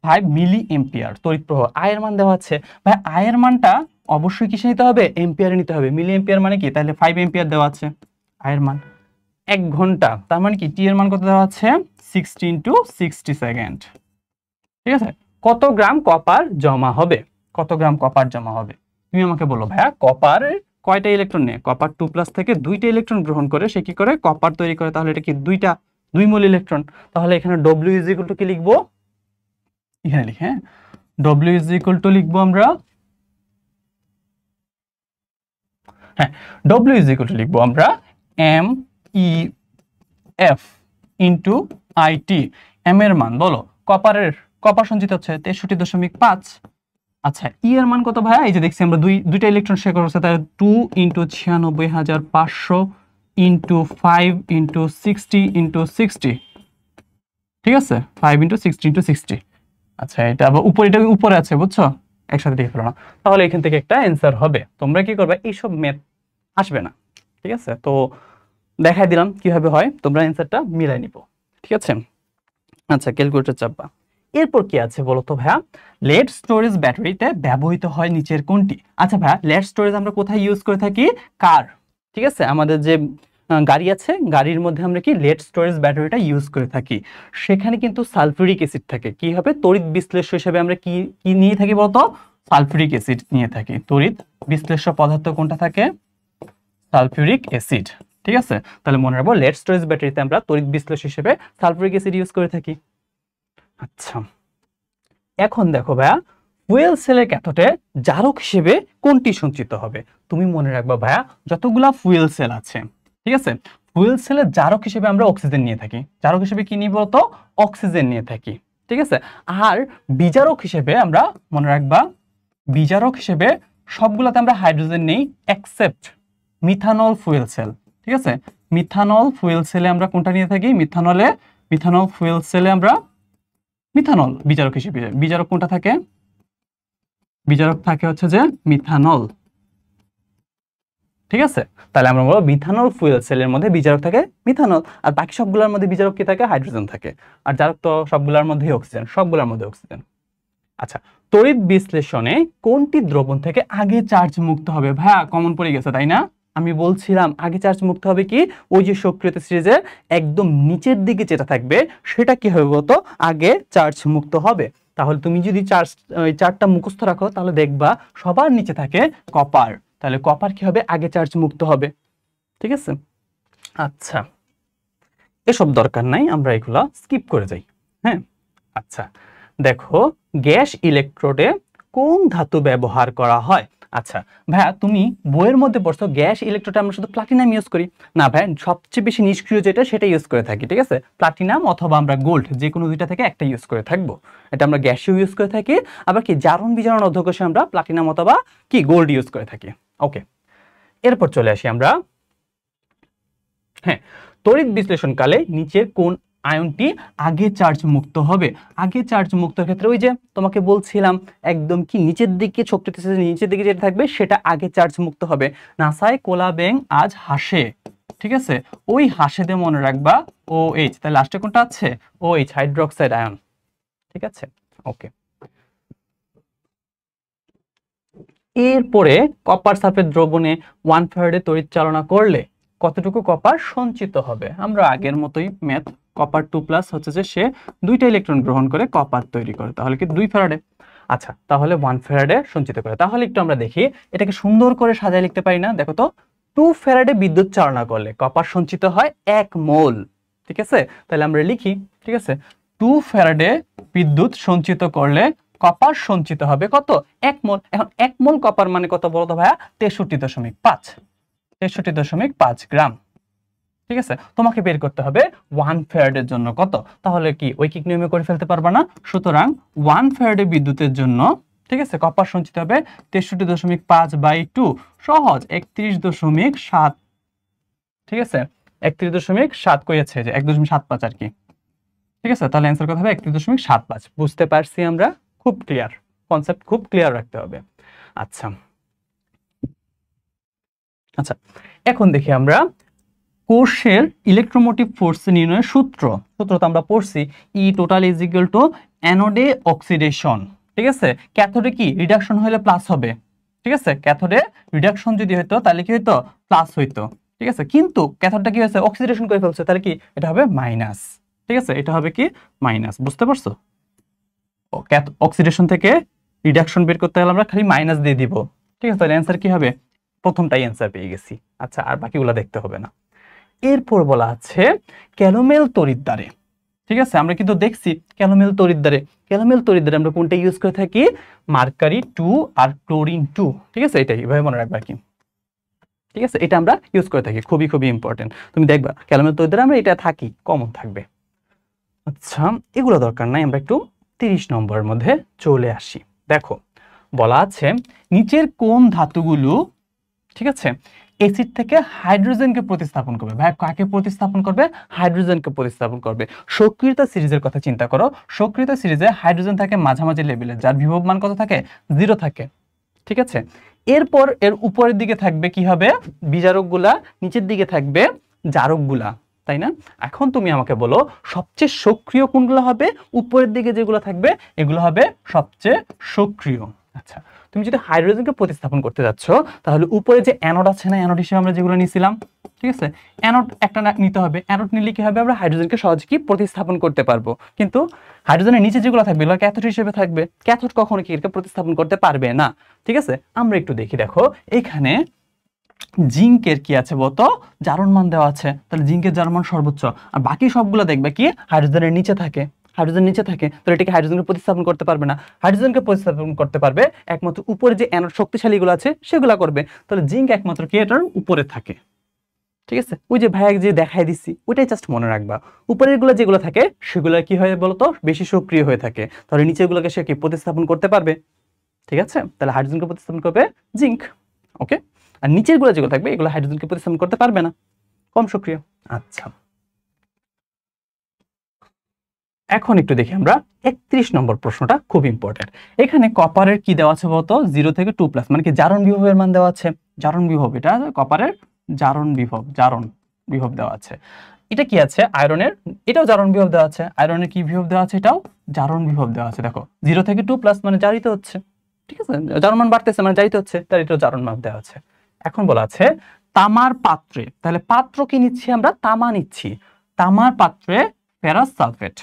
5 মিলি এম্পিয়ার তড়িৎ প্রবাহ, আয়ের মান দেওয়া আছে। ভাই আয়ের মানটা অবশ্যই কিসে নিতে হবে, এম্পিয়ারে নিতে হবে, মিলি এম্পিয়ার মানে কি, তাহলে 5 এম্পিয়ার দেওয়া আছে আয়ের মান। 1 ঘন্টা, তার মানে কি টি এর মান কত দেওয়া আছে, 60 × 60 সেকেন্ড। ঠিক আছে, কত গ্রাম কপার জমা হবে, তুমি আমাকে বলো ভাইয়া, কপারের কয়টা ইলেকট্রন নেয়, কপার 2+ থেকে 2টা ইলেকট্রন গ্রহণ করে সে কি করে, কপার তৈরি করে, তাহলে এটা কি 2 মোল ইলেকট্রন। তাহলে এখানে W = কি লিখবো, এখানে লিখে, হ্যাঁ W = লিখবো আমরা, হ্যাঁ W লিখবো আমরা MEF × IT। এম এর মান বলো, কপার সঞ্চিত হচ্ছে 63.5। আচ্ছা ই এর মান কত ভাইয়া, এই যে দেখছি আমরা দুইটা ইলেকট্রন শেয়ার করছে, তাহলে 2 × 96,500 × 5 × 60 × 60। ঠিক আছে, 5 × 60 × 60। আচ্ছা এটা আবার এটা উপরে আছে, বুঝছো, একসাথে লিখে ফেলো না। তাহলে এখান থেকে একটা অ্যান্সার হবে। তোমরা কি করবে, এইসব ম্যাথ আসবে না। ঠিক আছে, তো দেখাই দিলাম কিভাবে হয়, তোমরা অ্যান্সারটা মিলাই নিব। ঠিক আছে, আচ্ছা ক্যালকুলেটর চাপবা। এরপর কি আছে বলতো ভাইয়া, লেড স্টোরেজ ব্যাটারিতে ব্যবহৃত হয় নিচের কোনটি। আচ্ছা ভাইয়া, লেড স্টোরেজ আমরা কোথায় ইউজ করে থাকি, কার, ঠিক আছে, আমাদের যে গাড়ি আছে, গাড়ির মধ্যে আমরা কি লেড স্টোরেজ ব্যাটারিটা ইউজ করে থাকি। সেখানে কিন্তু সালফিউরিক অ্যাসিড থাকে, কি হবে, তড়িৎ বিশ্লেষ্য হিসেবে আমরা কি নিয়ে থাকি বলতো, সালফিউরিক অ্যাসিড নিয়ে থাকি। তড়িৎ বিশ্লেষ্য পদার্থ কোনটা থাকে, সালফিউরিক অ্যাসিড। ঠিক আছে, তাহলে মনে রাখবো লেড স্টোরেজ ব্যাটারিতে আমরা তড়িৎ বিশ্লেষ্য হিসেবে সালফিউরিক অ্যাসিড ইউজ করে থাকি। আচ্ছা এখন দেখো ভাইয়া, ফুয়েল সেলের ক্যাথোডে জারক হিসেবে কোনটি সঞ্চিত হবে। তুমি মনে রাখবা ভাইয়া, যতগুলা ফুয়েল সেল আছে, ঠিক আছে, ফুয়েল সেলের জারক হিসেবে আমরা অক্সিজেন নিয়ে থাকি। জারক হিসেবে কি নিব তো, অক্সিজেন নিয়ে থাকি। ঠিক আছে, আর বিজারক হিসেবে আমরা মনে রাখবা, বিজারক হিসেবে সবগুলাতে আমরা হাইড্রোজেন নেই এক্সেপ্ট মিথানল ফুয়েল সেল। ঠিক আছে, মিথানল ফুয়েল সেলে আমরা কোনটা নিয়ে থাকি, মিথানল ফুয়েল সেলে আমরা মিথানল বিজারক হিসেবে। বিজারক কোনটা থাকে, বিজারক থাকে হচ্ছে যে মিথানল। ঠিক আছে, তাহলে আমরা বলবো মিথানল ফুয়েল সেলের মধ্যে বিজারক থাকে মিথানল, আর বাকি সবগুলোর মধ্যে বিজারক কি থাকে, হাইড্রোজেন থাকে, আর জারক তো সবগুলোর মধ্যেই অক্সিজেন, সবগুলোর মধ্যে অক্সিজেন। আচ্ছা, তড়িৎ বিশ্লেষণে কোনটি দ্রবণ থেকে আগে চার্জ মুক্ত হবে। ভাইয়া কমন পড়ে গেছে তাই না, আমি বলছিলাম আগে চার্জ মুক্ত হবে কি, ওই যে সক্রিয়তা সিরিজের একদম নিচের দিকে যেটা থাকবে সেটা কি হবে বলতো, আগে চার্জ মুক্ত হবে। তাহলে তুমি যদি চার্টটা মুখস্থ রাখো তাহলে দেখবা সবার নিচে থাকে কপার, তাহলে কপার কি হবে, আগে চার্জ মুক্ত হবে। ঠিক আছে, আচ্ছা এসব দরকার নাই, আমরা এগুলা স্কিপ করে যাই। হ্যাঁ আচ্ছা দেখো, গ্যাস ইলেকট্রোডে কোন ধাতু ব্যবহার করা হয়। আচ্ছা ভাইয়া, তুমি বইয়ের মধ্যে পড়ছো গ্যাস ইলেকট্রোডে আমরা শুধু প্লাটিনাম ইউজ করি। না ভাই, সবচেয়ে বেশি নিষ্ক্রিয় যেটা সেটা ইউজ করে থাকি, ঠিক আছে? প্লাটিনাম অথবা আমরা গোল্ড, যে কোনো দুইটা থেকে একটা ইউজ করে থাকবো। এটা আমরা গ্যাসেও ইউজ করে থাকি, আবার কি জারণ বিজারণ অধ্যকোষে আমরা প্লাটিনাম অথবা কি গোল্ড ইউজ করে থাকি। ওকে, এরপর চলে আসি আমরা, হ্যাঁ, তড়িৎ বিশ্লেষণকালে নিচের কোন আয়নটি আগে চার্জ মুক্ত হবে? আগে চার্জ মুক্তর ক্ষেত্রে ওই যে তোমাকে বলছিলাম একদম কি নিচের দিকে শক্তিতে নিচের দিকে যেটা থাকবে সেটা আগে চার্জ মুক্ত হবে। নাসায় কোলা ব্যাং আজ হাসে, ঠিক আছে? ওই হাসেতে মনে রাখবা ও এইচ, তাহলে লাস্টে কোনটা আছে? ও এইচ, হাইড্রোক্সাইড আয়ন, ঠিক আছে? ওকে, এরপরে কপার সালফেট দ্রবণে 1 ফ্যারাডে তড়িৎ চালনা করলে কতটুকু কপার সঞ্চিত হবে? আমরা আগের মতোই ম্যাথ, কপার 2+ হচ্ছে যে সে 2টা ইলেকট্রন গ্রহণ করে কপার তৈরি করে, তাহলে কি 2 ফ্যারাডে। আচ্ছা, তাহলে 1 ফ্যারাডে সঞ্চিত করে, তাহলে একটু আমরা দেখি এটাকে সুন্দর করে সাজায় লিখতে পারি না? দেখো তো, 2 ফ্যারাডে বিদ্যুৎ চালনা করলে কপার সঞ্চিত হয় 1 মোল, ঠিক আছে? তাহলে আমরা লিখি, ঠিক আছে, 2 ফ্যারাডে বিদ্যুৎ সঞ্চিত করলে কপার সঞ্চিত হবে কত? 1 মোল। এখন 1 মোল কপার মানে কত বলো তো ভাইয়া? 63.5, 63.5 গ্রাম, ঠিক আছে? তোমাকে বের করতে হবে 1 ফ্যারাডের জন্য কত, তাহলে কি ঐকিক নিয়মে করে ফেলতে পারবা না? সুতরাং 1 ফ্যারাডে বিদ্যুতের জন্য, ঠিক আছে, কপার সঞ্চিত হবে 63.5/2, সহজ 31.7, ঠিক আছে? 31.7 কইছে যে 1.75 আর কি, ঠিক আছে? তাহলে অ্যান্সার কত হবে? 31.75। বুঝতে পারছি আমরা? খুব ক্লিয়ার, কনসেপ্ট খুব ক্লিয়ার রাখতে হবে। আচ্ছা আচ্ছা, এখন দেখি আমরা কোষের ইলেকট্রোমোটিভ ফোর্স নির্ণয়ের সূত্র তো আমরা পড়ছি, E total is equal to অ্যানোডে অক্সিডেশন, ঠিক আছে? ক্যাথোডে কি রিডাকশন হলে প্লাস হবে, ঠিক আছে? ক্যাথোডে রিডাকশন যদি হতো তাহলে কি হতো? প্লাস হইতো, ঠিক আছে? কিন্তু ক্যাথোডটা কি হয়েছে? অক্সিডেশন করে ফেলছে, তাহলে কি এটা হবে মাইনাস, ঠিক আছে? এটা হবে কি মাইনাস, বুঝতে পারছো? অক্সিডেশন থেকে রিডাকশন বের করতে হলে আমরা খালি মাইনাস দিয়ে দিব, ঠিক আছে? তাহলে অ্যান্সার কি হবে? প্রথমটাই অ্যান্সার পেয়ে গেছি। আচ্ছা, আর বাকিগুলো দেখতে হবে না। এরপর বলা আছে ক্যালোমেল তড়িৎদ্বারে, ঠিক আছে? আমরা কিন্তু দেখছি ক্যালোমেল তড়িৎদ্বারে, ক্যালোমেল তড়িৎদ্বারে আমরা কোনটা ইউজ করে থাকি? মার্কারি 2 আর ক্লোরিন 2, ঠিক আছে? এটাই এভাবে মনে রাখবা কি, ঠিক আছে? এটা আমরা ইউজ করে থাকি, খুবই খুবই ইম্পর্টেন্ট। তুমি দেখবা ক্যালোমেল তড়িৎদ্বারে আমরা এটা থাকি, কমন থাকবে। আচ্ছা, এগুলো দরকার নাই, আমরা একটু 30 নম্বরের মধ্যে চলে আসি। দেখো বলা আছে নিচের কোন ধাতুগুলো, ঠিক আছে, অ্যাসিড থেকে হাইড্রোজেনকে প্রতিস্থাপন করবে? ভাই কাকে প্রতিস্থাপন করবে? হাইড্রোজেনকে প্রতিস্থাপন করবে। সক্রিয়তা সিরিজের কথা চিন্তা করো, সক্রিয়তা সিরিজে হাইড্রোজেন থাকে মাঝামাঝি লেভেলে, যার বিভব মান কত থাকে? 0 থাকে, ঠিক আছে? এরপর এর উপরের দিকে থাকবে কি হবে? বিজারকগুলা, নিচের দিকে থাকবে জারকগুলা, তাই না? এখন তুমি আমাকে বলো সবচেয়ে সক্রিয় কোনগুলো হবে? উপরের দিকে যেগুলো থাকবে এগুলো হবে সবচেয়ে সক্রিয়। আচ্ছা, তুমি যদি হাইড্রোজেনকে প্রতিস্থাপন করতে যাচ্ছ তাহলে উপরে যে অ্যানোড আছে না, অ্যানোড হিসেবে আমরা যেগুলো নিয়েছিলাম, ঠিক আছে, অ্যানোড একটা নিতে হবে। অ্যানোড নিলে কি হবে? আমরা হাইড্রোজেনকে সহজে কি প্রতিস্থাপন করতে পারবো। কিন্তু হাইড্রোজেনের নিচে যেগুলো থাকবে এগুলো ক্যাথোড হিসেবে থাকবে, ক্যাথোড কখনো কি এটাকে প্রতিস্থাপন করতে পারবে না, ঠিক আছে? আমরা একটু দেখি, দেখো এখানে জিঙ্কের কি আছে বলতো? জারণ মান দেওয়া আছে, তাহলে জিঙ্কের জারণ মান সর্বোচ্চ, আর বাকি সবগুলো দেখবে কি হাইড্রোজেনের নিচে থাকে, হাইড্রোজেন নিচে থাকে, তাহলে এটাকে হাইড্রোজেনকে প্রতিস্থাপন করতে পারবে না। হাইড্রোজেনকে প্রতিস্থাপন করতে পারবে একমাত্র উপরে যে অ্যানোড শক্তিশালীগুলো আছে সেগুলো করবে, তাহলে জিঙ্ক একমাত্র কি এটার উপরে থাকে, ঠিক আছে? ওই যে ভাইয়া যে দেখাই দিচ্ছি ওইটাই জাস্ট মনে রাখবা। উপরের গুলো যেগুলো থাকে সেগুলো কি হয় বলতো? বেশি সক্রিয় হয়ে থাকে, তাহলে নিচের গুলোকে সে কি প্রতিস্থাপন করতে পারবে, ঠিক আছে? তাহলে হাইড্রোজেনকে প্রতিস্থাপন করবে জিঙ্ক, ওকে? আর নিচের গুলো যেগুলো থাকবে এগুলো হাইড্রোজেনকে প্রতিস্থাপন করতে পারবে না, কম সক্রিয়। আচ্ছা, এখন একটু দেখি আমরা 31 নম্বর প্রশ্নটা, খুব ইম্পর্টেন্ট। এখানে কপারের কি দেওয়া আছে বলতো? 0 থেকে 2+, মানে কি জারণ বিভবের মান দেওয়া আছে। জারণ বিভব, এটা কপারের জারণ বিভব দেওয়া আছে। এটা কি আছে? আয়রনের, এটাও জারণ বিভব দেওয়া আছে। আয়রনের কি বিভব দেওয়া আছে? এটাও জারণ বিভব দেওয়া আছে। দেখো 0 থেকে 2+ মানে জারিত হচ্ছে, ঠিক আছে? জারণ মান বাড়তেছে মানে জারিত হচ্ছে, তার এটাও জারণ মান দেওয়া আছে। এখন বলা আছে তামার পাত্রে, তাহলে পাত্র কি নিচ্ছি আমরা? তামা নিচ্ছি। তামার পাত্রে ফেরাস সালফেট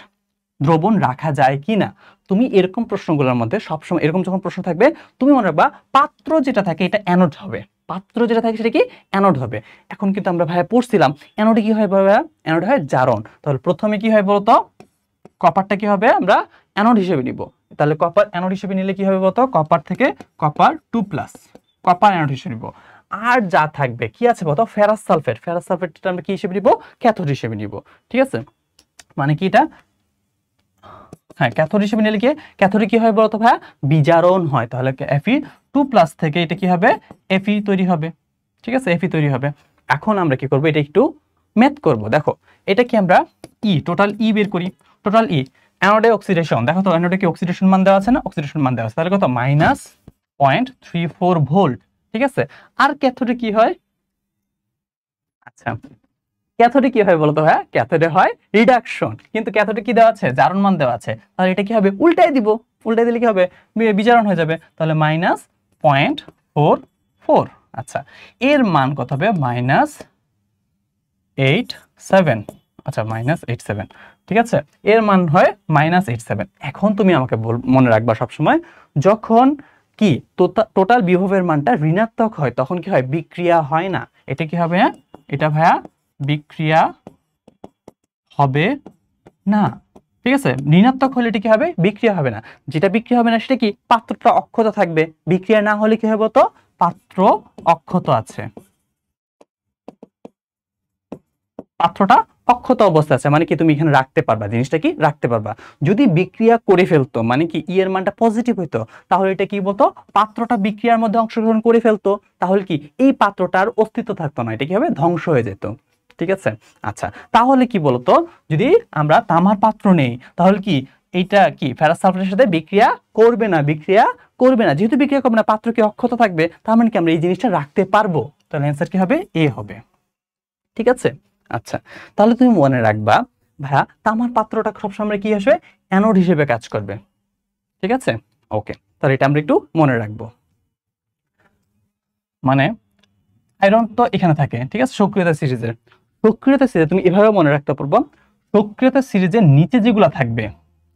দ্রবণ রাখা যায় কিনা? তুমি এরকম প্রশ্নগুলোর মধ্যে সবসময় এরকম যখন প্রশ্ন থাকবে তুমি মনে রাখবা পাত্র যেটা থাকে এটা অ্যানোড হবে, পাত্র যেটা থাকে সেটা কি অ্যানোড হবে। এখন কিন্তু আমরা ভাইয়া পড়ছিলাম অ্যানোডে কি হয় ভাইয়া? অ্যানোড হয় জারণ। তাহলে প্রথমে কি হয় বলতো? কপারটা কি হবে? আমরা অ্যানোড হিসেবে নিব। তাহলে কপার অ্যানোড হিসেবে নিলে কি হবে বলতো? কপার থেকে কপার 2+, কপার অ্যানোড হিসেবে নিব। আর যা থাকবে কি আছে বলতো, ফেরাস সালফেট। ফেরাস সালফেটটা আমরা কি হিসেবে নিব, ক্যাথোড হিসেবে নিব। ঠিক আছে, মানে কি এটা, হ্যাঁ ক্যাথোড হিসেবে নিলে কি ক্যাথোডে কি হয় বলতো ভাইয়া, বিজারণ হয়। তাহলে Fe2+ থেকে এটা কি হবে, Fe তৈরি হবে। ঠিক আছে, Fe তৈরি হবে। এখন আমরা কি করব, এটা একটু ম্যাথ করব। দেখো এটা কি আমরা টোটাল বের করি। টোটাল অ্যানোডে অক্সিডেশন, দেখো তো অ্যানোডে কি অক্সিডেশন মান দেওয়া আছে না, অক্সিডেশন মান দেওয়া আছে, তাহলে কত -0.34 ভোল্ট। ঠিক আছে, আর ক্যাথোডে কি হয়, আচ্ছা ক্যাথোডে কি হয় বলতো ভাইয়া, ক্যাথোডে হয় রিডাকশন, কিন্তু ক্যাথোডে কি দেওয়া আছে, জারণ মান দেওয়া আছে। তাহলে এটা কি হবে, উল্টাই দিব। উল্টাই দিলে কি হবে, বিজারণ হয়ে যাবে। তাহলে -0.44। আচ্ছা, এর মান কত হবে, -87। আচ্ছা -87, ঠিক আছে, এর মান হয় -87। এখন তুমি আমাকে মনে রাখবা সবসময়, যখন কি টোটাল বিভবের মানটা ঋণাত্মক হয় তখন কি হয়, বিক্রিয়া হয় না। এটা কি হবে, এটা ভাইয়া বিক্রিয়া হবে না। ঠিক আছে, ঋণাত্মক হলে এটা কি হবে, বিক্রিয়া হবে না। যেটা বিক্রিয়া হবে না সেটা কি, পাত্রটা অক্ষত থাকবে। বিক্রিয়া না হলে কি হবে তো, পাত্র অক্ষত আছে, পাত্রটা অক্ষত অবস্থা আছে, মানে কি তুমি এখানে রাখতে পারবা, জিনিসটা কি রাখতে পারবা। যদি বিক্রিয়া করে ফেলতো, মানে কি এর মানটা পজিটিভ হইতো, তাহলে এটা কি বলতো, পাত্রটা বিক্রিয়ার মধ্যে অংশগ্রহণ করে ফেলতো, তাহলে কি এই পাত্রটার অস্তিত্ব থাকতো না, এটা কি হবে, ধ্বংস হয়ে যেত। ঠিক আছে, আচ্ছা তাহলে কি বলতো, যদি আমরা তামার পাত্র নেই তাহলে কি এইটা কি ফেরাস সালফেটের সাথে বিক্রিয়া করবে না, বিক্রিয়া করবে না। যেহেতু বিক্রিয়া করবে না, পাত্র কি অক্ষত থাকবে, তার মানে কি আমরা এই জিনিসটা রাখতে পারবো। তাহলে অ্যান্সার কি হবে, এ হবে। ঠিক আছে, আচ্ছা তাহলে তুমি মনে রাখবা ভাইয়া, তামার পাত্রটা সবসময় কি আসবে, অ্যানোড হিসেবে কাজ করবে। ঠিক আছে, ওকে, তাহলে এটা আমরা একটু মনে রাখবো। মানে আয়রন তো এখানে থাকে, ঠিক আছে, সক্রিয়তা সিরিজের। সক্রিয়তা সিরিজে তুমি এভাবে মনে রাখতে পারবো, সক্রিয়তা সিরিজের নিচে যেগুলা থাকবে,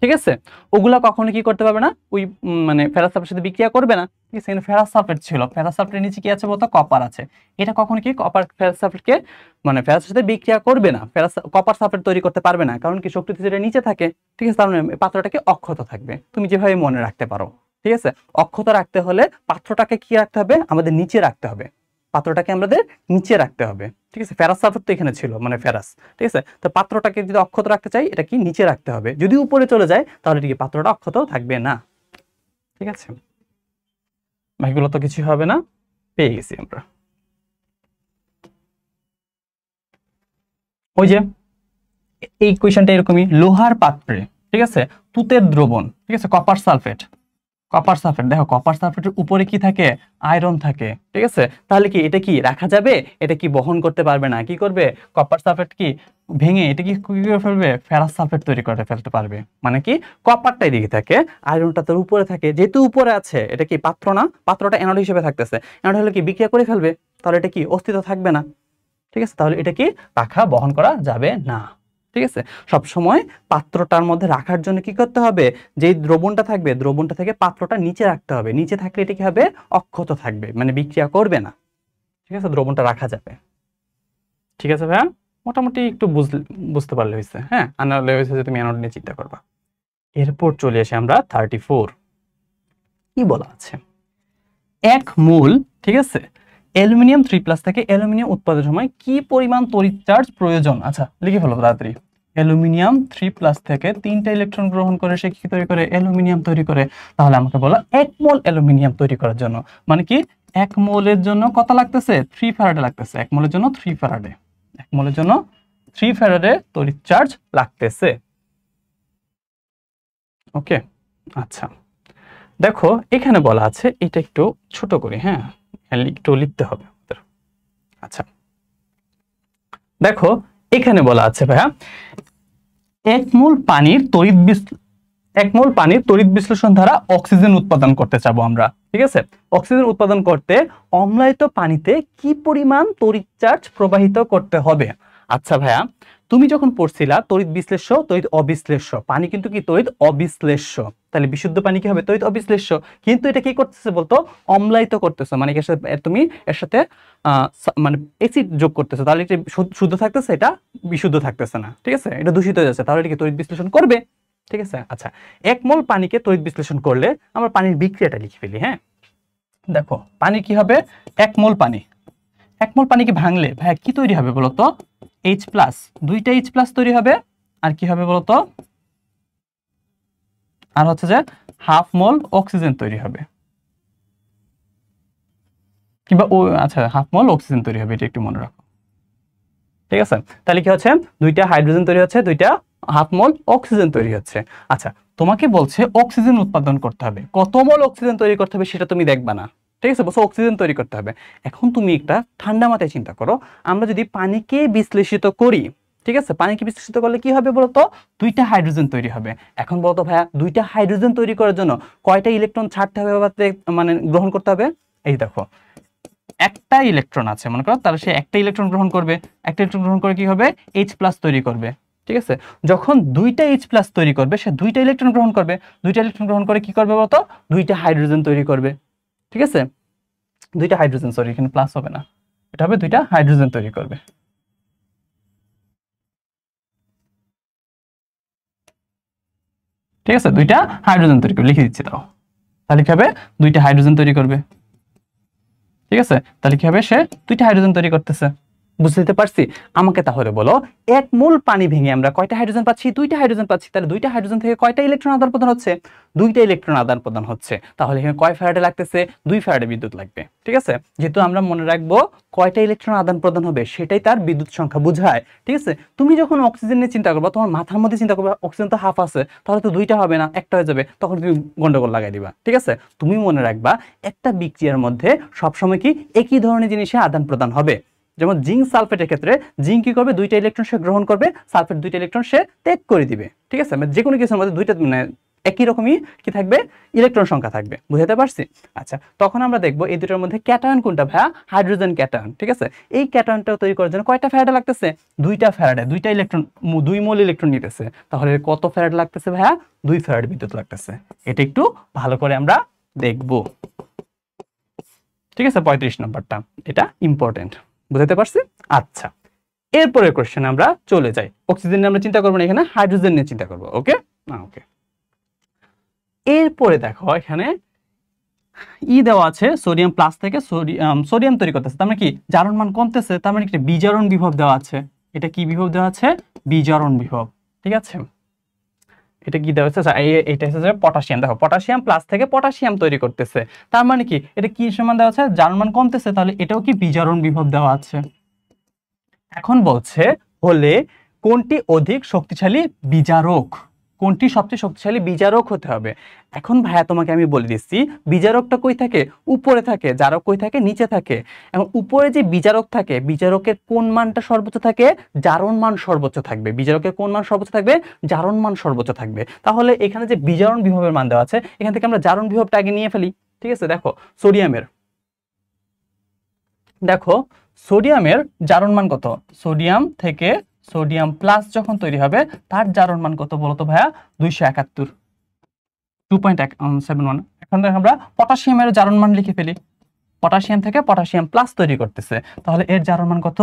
ঠিক আছে, ওগুলা কখনো কি করতে পারবে না, ওই মানে ফেরাস সালফেটের সাথে বিক্রিয়া করবে না। ঠিক আছে, ফেরাস সালফেট ছিল, ফেরাস সালফেটের নিচে কি আছে বলতো, কপার আছে। এটা কখনো কি কপার ফেরাস সালফেটকে মানে ফেরাসের সাথে বিক্রিয়া করবে না, কপার সালফেট তৈরি করতে পারবে না, কারণ কি সক্রিয়তা সিরিজের নিচে থাকে। ঠিক আছে, তার মানে পাত্রটাকে অক্ষত থাকবে। তুমি যেভাবে মনে রাখতে পারো। ঠিক আছে, অক্ষত রাখতে হলে পাত্রটাকে কি রাখতে হবে, আমাদের নিচে রাখতে হবে, পাত্রটাকে আমাদের নিচে রাখতে হবে। ঠিক আছে, ফেরাস সালফেট তো এখানে ছিল, মানে ফেরাস। ঠিক আছে, তো পাত্রটাকে যদি অক্ষত রাখতে চাই, এটা কি নিচে রাখতে হবে। যদি উপরে চলে যায় তাহলে কি পাত্রটা অক্ষত থাকবে না। ঠিক আছে, বাকিগুলো তো কিছু হবে না, পেয়ে গেছি আমরা। ওই যে এই কোয়েশ্চেনটা এরকমই, লোহার পাত্রে, ঠিক আছে, তুতের দ্রবণ, ঠিক আছে, কপার সালফেট। কপার সালফেট, দেখো কপার সালফেটের উপরে কি থাকে, আয়রন থাকে। ঠিক আছে, তাহলে কি এটা কি রাখা যাবে, এটা কি বহন করতে পারবে না। কি করবে, কপার সালফেট কি ভেঙে এটা কি করে ফেলবে, ফেরাস সালফেট তৈরি করে ফেলতে পারবে। মানে কি কপারটা এদিকে থাকে, আয়রনটা তার উপরে থাকে। যেহেতু উপরে আছে, এটা কি পাত্র না, পাত্রটা অ্যানোড হিসেবে থাকতেছে, অ্যানোড হলে কি বিক্রিয়া করে ফেলবে, তাহলে এটা কি অস্তিত্ব থাকবে না। ঠিক আছে, তাহলে এটা কি রাখা, বহন করা যাবে না। ঠিক আছে, সব সময় পাত্রটার মধ্যে রাখার জন্য কি করতে হবে, যে দ্রবণটা থাকবে, দ্রবণটা থেকে পাত্রটা নিচে রাখতে হবে। নিচে থাকলে এটা কি হবে, অক্ষত থাকবে, মানে বিক্রিয়া করবে না। ঠিক আছে, দ্রবণটা রাখা যাবে। ঠিক আছে ভাইয়া, মোটামুটি একটু বুঝতে পারলে হয়েছে। হ্যাঁ, আর নাহলে হয়েছে যে তুমি অ্যানোড নিয়ে চিন্তা করবা। এরপর চলে আসে আমরা 34। কি বলা আছে, 1 মোল, ঠিক আছে, অ্যালুমিনিয়াম 3+ থেকে অ্যালুমিনিয়াম উৎপাদনের সময় কি পরিমাণ তড়িৎ চার্জ প্রয়োজন। আচ্ছা লিখে ফেলো তাড়াতাড়ি। অ্যালুমিনিয়াম 3+ থেকে 3টা ইলেকট্রন গ্রহণ করে সে কি তৈরি করে, অ্যালুমিনিয়াম তৈরি করে। তাহলে আমাকে বলো 1 মোল অ্যালুমিনিয়াম তৈরি করার জন্য, মানে কি 1 মোলের জন্য কত লাগতেছে, 3 ফ্যারাডে লাগতেছে। 1 মোলের জন্য 3 ফ্যারাডে, 1 মোলের জন্য 3 ফ্যারাডে তড়িৎ চার্জ লাগতেছে। ওকে, আচ্ছা দেখো এখানে বলা আছে, এটা একটু ছোট করি, হ্যাঁ একটু লিখতে হবে। আচ্ছা দেখো এখানে বলা আছে ভাইয়া, 1 মোল পানির তড়িৎ বিশ্লেষণ দ্বারা অক্সিজেন উৎপাদন করতে চাবো আমরা। ঠিক আছে, অক্সিজেন উৎপাদন করতে অম্লায়িত পানিতে কি পরিমাণ তড়িৎ চার্জ প্রবাহিত করতে হবে। আচ্ছা ভাইয়া, তুমি যখন পড়ছিলা তড়িৎ বিশ্লেষ্য, তড়িৎ অবিশ্লেষ্য, পানি কিন্তু কি তড়িৎ অবিশ্লেষ্য, তাহলে বিশুদ্ধ পানি কি হবে, তড়িৎ অবিশ্লেষ্য। কিন্তু এটা কি করতেছে বলতো, অম্লায়িত করতেছে, মানে তুমি এর সাথে মানে অ্যাসিড যোগ করতেছে, তাহলে এটা শুদ্ধ থাকতেছে, এটা বিশুদ্ধ থাকতেছে না। ঠিক আছে, এটা দূষিত হয়ে যাচ্ছে, তাহলে এটা কি তড়িৎ বিশ্লেষণ করবে। ঠিক আছে, আচ্ছা 1 মোল পানিকে তড়িৎ বিশ্লেষণ করলে আমরা পানির বিক্রিয়াটা লিখে ফেলি। হ্যাঁ, দেখো পানি কি হবে, 1 মোল পানি, 1 মোল পানিকে ভাঙলে ভাইয়া কি তৈরি হবে বলতো, H প্লাস, দুইটা H প্লাস তৈরি হবে, আর কি হবে বলতো, আর হচ্ছে যে হাফ মোল অক্সিজেন তৈরি হবে, কিংবা ও আচ্ছা হাফ মোল অক্সিজেন তৈরি হবে, এটা একটু মনে রাখো। ঠিক আছে, তাহলে কি হচ্ছে, দুইটা হাইড্রোজেন তৈরি হচ্ছে, দুইটা হাফ মোল অক্সিজেন তৈরি হচ্ছে। আচ্ছা তোমাকে বলছে অক্সিজেন উৎপাদন করতে হবে, কত মোল অক্সিজেন তৈরি করতে হবে সেটা তুমি দেখবা না, ঠিক আছে, বলছো অক্সিজেন তৈরি করতে হবে। এখন তুমি একটা ঠান্ডা মাথায় চিন্তা করো, আমরা যদি পানিকে বিশ্লেষিত করি, ঠিক আছে, পানিকে বিশ্লেষিত করলে কি হবে বলতো, দুইটা হাইড্রোজেন তৈরি হবে। এখন বলতো ভাইয়া দুইটা হাইড্রোজেন তৈরি করার জন্য কয়টা ইলেকট্রন ছাড়তে হবে বা মানে গ্রহণ করতে হবে, এই দেখো একটা ইলেকট্রন আছে মনে করো, তাহলে সে একটা ইলেকট্রন গ্রহণ করবে, একটা ইলেকট্রন গ্রহণ করে কি হবে, H প্লাস তৈরি করবে। ঠিক আছে, যখন দুইটা H প্লাস তৈরি করবে সে দুইটা ইলেকট্রন গ্রহণ করবে, দুইটা ইলেকট্রন গ্রহণ করে কি করবে বলতো, দুইটা হাইড্রোজেন তৈরি করবে। ঠিক আছে, দুইটা হাইড্রোজেন, সরি এখানে প্লাস হবে না, এটা হবে দুইটা হাইড্রোজেন তৈরি করবে। ঠিক আছে, দুইটা হাইড্রোজেন তৈরি করবে, লিখে দিচ্ছি তাও, তাহলে কি হবে, দুইটা হাইড্রোজেন তৈরি করবে। ঠিক আছে, তাহলে কি হবে, সে দুইটা হাইড্রোজেন তৈরি করতেছে। বুঝতে পারছি, আমাকে তাহলে বলো 1 মোল পানি ভেঙে আমরা কয়টা হাইড্রোজেন পাচ্ছি, দুইটা হাইড্রোজেন পাচ্ছি, তাহলে দুইটা হাইড্রোজেন থেকে কয়টা ইলেকট্রন আদান প্রদান হচ্ছে, দুইটা ইলেকট্রন আদান প্রদান হচ্ছে। তাহলে এখানে কয় ফ্যারাডে লাগতেছে, 2 ফ্যারাডে বিদ্যুৎ লাগবে। ঠিক আছে, যেহেতু আমরা মনে রাখবো কয়টা ইলেকট্রন আদান প্রদান হবে সেটাই তার বিদ্যুৎ সংখ্যা বোঝায়। ঠিক আছে, তুমি যখন অক্সিজেন নিয়ে চিন্তা করবা, তোমার মাথার মধ্যে চিন্তা করবা অক্সিজেন তো হাফ আছে, তাহলে তো দুইটা হবে না, একটা হয়ে যাবে, তখন তুমি গন্ডগোল লাগাই দিবা। ঠিক আছে, তুমি মনে রাখবা একটা বিক্রিয়ার মধ্যে সবসময় কি একই ধরনের জিনিসের আদান প্রদান হবে। যেমন জিঙ্ক সালফেটের ক্ষেত্রে জিঙ্ক কি করবে, দুইটা ইলেকট্রন সে গ্রহণ করবে, সালফেট দুইটা ইলেকট্রন সে ত্যাগ করে দিবে। ঠিক আছে, যে কোনো কিছুর মধ্যে দুইটা মানে একই রকমই কি থাকবে, ইলেকট্রন সংখ্যা থাকবে। বুঝতে পারছি? আচ্ছা, তখন আমরা দেখবো এই দুটোর মধ্যে ক্যাটায়ন কোনটা ভাইয়া, হাইড্রোজেন ক্যাটায়ন। ঠিক আছে, এই ক্যাটায়নটা তৈরি করার জন্য কয়টা ফ্যারাডে লাগতেছে, দুইটা ফ্যারাডে, দুইটা ইলেকট্রন, 2 মোল ইলেকট্রন নিতেছে, তাহলে কত ফ্যারাড লাগতেছে ভাইয়া, 2 ফ্যারাড বিদ্যুৎ লাগতেছে। এটা একটু ভালো করে আমরা দেখবো। ঠিক আছে, 35 নম্বরটা, এটা ইম্পর্টেন্ট। বুঝতে পারছি? আচ্ছা, এরপরের কোশ্চেন আমরা চলে যাই। অক্সিজেন নিয়ে আমরা চিন্তা করবো না, এখানে হাইড্রোজেন নিয়ে চিন্তা করবো। ওকে, ওকে। এরপরে দেখো এখানে দেওয়া আছে সোডিয়াম প্লাস থেকে সোডিয়াম তৈরি করতেছে, তার মানে কি জারণ মান কমতেছে, তার মানে কি বিজারণ বিভব দেওয়া আছে। এটা কি বিভব দেওয়া আছে, বিজারণ বিভব। ঠিক আছে, এটা কি দেওয়া আছে, এটা হচ্ছে পটাশিয়াম। দেখো পটাশিয়াম প্লাস থেকে পটাশিয়াম তৈরি করতেছে, তার মানে কি এটা কি সমান দেওয়া আছে, জারণ মান কমতেছে, তাহলে এটাও কি বিজারণ বিভব দেওয়া আছে। এখন বলছে হলে কোনটি অধিক শক্তিশালী বিজারক, কোনটি সবচেয়ে শক্তিশালী বিজারক হতে হবে। এখন ভাইয়া তোমাকে আমি বলে দিচ্ছি, বিজারকটা কই থাকে, উপরে থাকে, জারক কই থাকে, নিচে থাকে। এবং উপরে যে বিজারক থাকে, বিজারকের কোন মানটা সর্বোচ্চ থাকে, জারণ মান সর্বোচ্চ থাকবে। বিজারকের কোন মান সর্বোচ্চ থাকবে, জারণ মান সর্বোচ্চ থাকবে। তাহলে এখানে যে বিজারণ বিভবের মান দেওয়া আছে, এখান থেকে আমরা জারণ বিভবটা আগে নিয়ে ফেলি। ঠিক আছে, দেখো সোডিয়ামের, দেখো সোডিয়ামের জারণ মান কত, সোডিয়াম থেকে সোডিয়াম প্লাস যখন তৈরি হবে তার জারণ মান কত বলতো ভাইয়া, 271, 2.71। এখন আমরা পটাশিয়ামের জারণ মান লিখে ফেলি, পটাশিয়াম থেকে পটাশিয়াম প্লাস তৈরি করতেছে, তাহলে এর জারণ মান কত,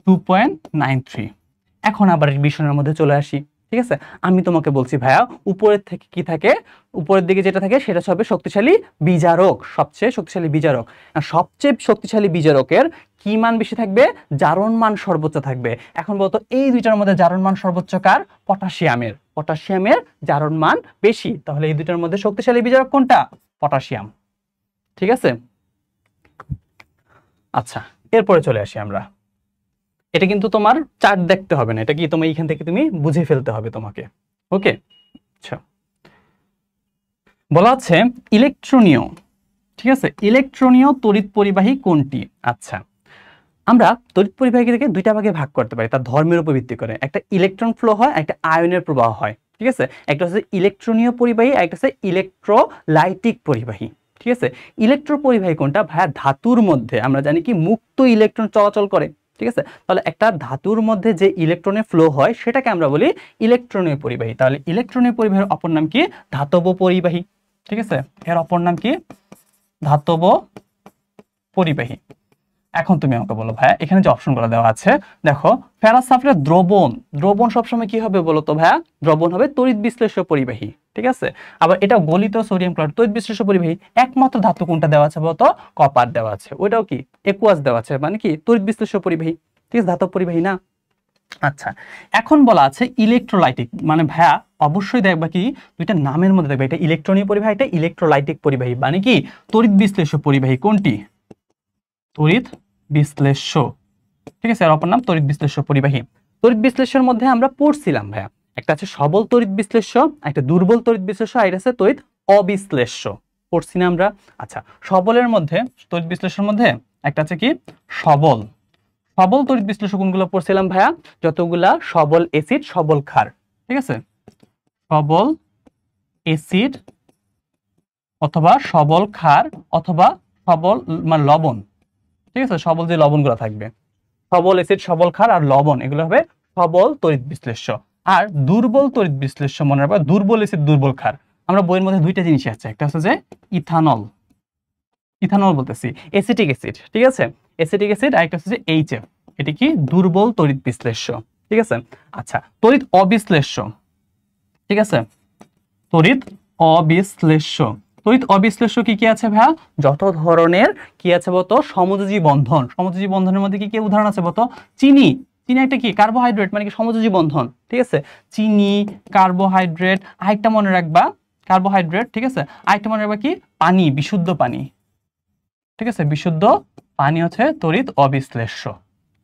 2.93। এখন আবার এই বিষয়ের মধ্যে চলে আসি। ঠিক আছে, আমি তোমাকে বলছি ভাইয়া উপরের থেকে কি থাকে, উপরের দিকে যেটা থাকে সেটা হবে শক্তিশালী বিজারক, সবচেয়ে শক্তিশালী বিজারক। সবচেয়ে শক্তিশালী বিজারকের কি মান বেশি থাকবে, জারণ মান সর্বোচ্চ থাকবে। এখন বলতো এই দুইটার মধ্যে জারণ মান সর্বোচ্চ কার, পটাশিয়ামের, পটাশিয়ামের জারণ মান বেশি, তাহলে এই দুইটার মধ্যে শক্তিশালী বিজারক কোনটা, পটাশিয়াম। ঠিক আছে, আচ্ছা এরপরে চলে আসি আমরা। এটা কিন্তু তোমার চার্ট দেখতে হবে না, এটা কি তোমার এইখান থেকে তুমি বুঝে ফেলতে হবে তোমাকে। ওকে, আচ্ছা বলা হচ্ছে ইলেকট্রনীয়, ঠিক আছে, ইলেকট্রনীয় তড়িৎ পরিবাহী কোনটি। আচ্ছা, আমরা তড়িৎ পরিবাহীকে দুইটা ভাগে ভাগ করতে পারি তার ধর্মের উপর ভিত্তি করে, একটা ইলেকট্রন ফ্লো হয়, একটা আয়নের প্রবাহ হয়। ঠিক আছে, একটা হচ্ছে ইলেকট্রনীয় পরিবাহী, একটা হচ্ছে ইলেকট্রোলাইটিক পরিবাহী। ঠিক আছে, ইলেকট্রো পরিবাহী কোনটা ভাইয়া, ধাতুর মধ্যে আমরা জানি কি মুক্ত ইলেকট্রন চলাচল করে। ঠিক আছে, তাহলে একটা ধাতুর মধ্যে যে ইলেকট্রনের ফ্লো হয় সেটাকে আমরা বলি ইলেকট্রনীয় পরিবাহী। তাহলে ইলেকট্রনীয় পরিবাহীর অপর নাম কি, ধাতব পরিবাহী। ঠিক আছে, এর অপর নাম কি, ধাতব পরিবাহী। এখন তুমি আমাকে বলো ভাইয়া, এখানে যে অপশনগুলো দেওয়া আছে দেখো, ফেরাস সালফেটের দ্রবণ, দ্রবণ সবসময় কি হবে বলো তো ভাইয়া? দ্রবণ হবে তড়িৎ বিশ্লেষ্য পরিবাহী, ঠিক আছে। আবার এটা গলিত সোডিয়াম ক্লোরাইড তড়িৎ বিশ্লেষ্য পরিবাহী। একমাত্র ধাতু কোনটা দেওয়া আছে বলতো? কপার দেওয়া আছে, ওইটাও কি একুয়াস দেওয়া আছে, মানে কি তড়িৎ বিশ্লেষ্য পরিবাহী, ঠিক আছে, ধাতব পরিবাহী না। আচ্ছা, এখন বলা আছে ইলেকট্রোলাইটিক, মানে ভাইয়া অবশ্যই দেখবা কি দুইটা নামের মধ্যে দেখবা, এটা ইলেকট্রনীয় পরিবাহী, এটা ইলেকট্রোলাইটিক পরিবাহী, মানে কি তড়িৎ বিশ্লেষ্য পরিবাহী। কোনটি? তড়িৎ বিশ্লেষ্য, ঠিক আছে, এর অপর নাম তড়িৎ বিশ্লেষ্য পরিবাহী। তড়িৎ বিশ্লেষ্যের মধ্যে আমরা পড়ছিলাম ভাইয়া, একটা আছে সবল তড়িৎ বিশ্লেষ্য, একটা দুর্বল তড়িৎ বিশ্লেষ্য, আর এটা আছে তড়িৎ অবিশ্লেষ্য, পড়ছি না আমরা? আচ্ছা, সবলের মধ্যে, তড়িৎ বিশ্লেষ্যের মধ্যে একটা আছে কি সবল। সবল তড়িৎ বিশ্লেষ্য কোনগুলো পড়ছিলাম ভাইয়া? যতগুলা সবল অ্যাসিড সবল ক্ষার, ঠিক আছে, সবল অ্যাসিড অথবা সবল ক্ষার অথবা সবল মানে লবণ, ঠিক আছে, সবল যে লবণগুলো থাকবে, সবল অ্যাসিড সবল ক্ষার আর লবণ, এগুলো হবে সবল তড়িৎ বিশ্লেষ্য। আর দুর্বল তড়িৎ বিশ্লেষ্য মনে রাখবা, দুর্বল অ্যাসিড দুর্বল ক্ষার। আমরা বইয়ের মধ্যে দুইটা জিনিস আছে, একটা হচ্ছে যে ইথানল, ইথানল বলতেছি অ্যাসিটিক অ্যাসিড, ঠিক আছে, অ্যাসিটিক অ্যাসিড, আর একটা হচ্ছে যে এইচএফ, এটি কি দুর্বল তড়িৎ বিশ্লেষ্য, ঠিক আছে। আচ্ছা, তড়িৎ অবিশ্লেষ্য, ঠিক আছে, তড়িৎ অবিশ্লেষ্য, তড়িৎ অবিশ্লেষ্য কি কি আছে ভাইয়া? যত ধরনের কি আছে বলতো? সমযোজী বন্ধন, সমযোজী বন্ধনের মধ্যে কি কি উদাহরণ আছে বলতো? চিনি, চিনি একটা কি কার্বোহাইড্রেট, মানে কি সমযোজী বন্ধন, ঠিক আছে, চিনি কার্বোহাইড্রেট। আরেকটা মনে রাখবা, কার্বোহাইড্রেট, ঠিক আছে, আরেকটা মনে রাখবা কি পানি, বিশুদ্ধ পানি, ঠিক আছে, বিশুদ্ধ পানি হচ্ছে তড়িৎ অবিশ্লেষ্য।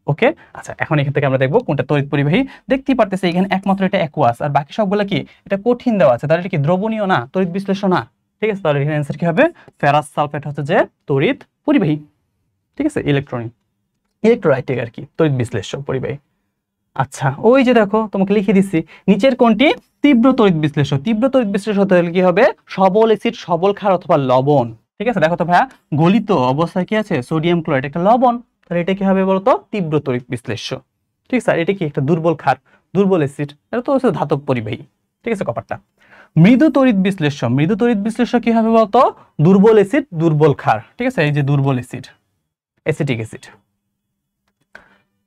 ওকে, আচ্ছা, এখন এখান থেকে আমরা দেখবো কোনটা তড়িৎ পরিবাহী। দেখতেই পারতেছি এখানে একমাত্র এটা অ্যাকুয়াস, আর বাকি সবগুলো কি এটা কঠিন দেওয়া আছে, তাহলে এটা কি দ্রবণীয় না, তড়িৎ বিশ্লেষ্য না, ঠিক আছে। তাহলে এখানে অ্যান্সার কি হবে? ফেরাস সালফেট হচ্ছে যে তড়িৎ পরিবাহী, ঠিক আছে, ইলেকট্রোলাইটিক আর কি তড়িৎ বিশ্লেষ্য পরিবাহী। আচ্ছা, ওই যে দেখো তোমাকে লিখে দিচ্ছি, নিচের কোনটি তীব্র তড়িৎ বিশ্লেষ্য? তীব্র তড়িৎ বিশ্লেষ্য হতে হলে কি হবে? সবল অ্যাসিড সবল ক্ষার অথবা লবণ, ঠিক আছে। দেখো তো ভাইয়া, গলিত অবস্থায় কি আছে? সোডিয়াম ক্লোরাইড, একটা লবণ, তাহলে এটা কি হবে বলতো? তীব্র তড়িৎ বিশ্লেষ্য, ঠিক আছে। আর এটা কি একটা দুর্বল ক্ষার, দুর্বল অ্যাসিড, এটা তো হচ্ছে ধাতব পরিবাহী, ঠিক আছে, কপারটা। মৃদু তড়িৎ বিশ্লেষ্য, মৃদু তড়িৎ বিশ্লেষ্য কি হবে বলতো? দুর্বল অ্যাসিড দুর্বল ক্ষার, ঠিক আছে, এই যে দুর্বল অ্যাসিড, অ্যাসিটিক অ্যাসিড।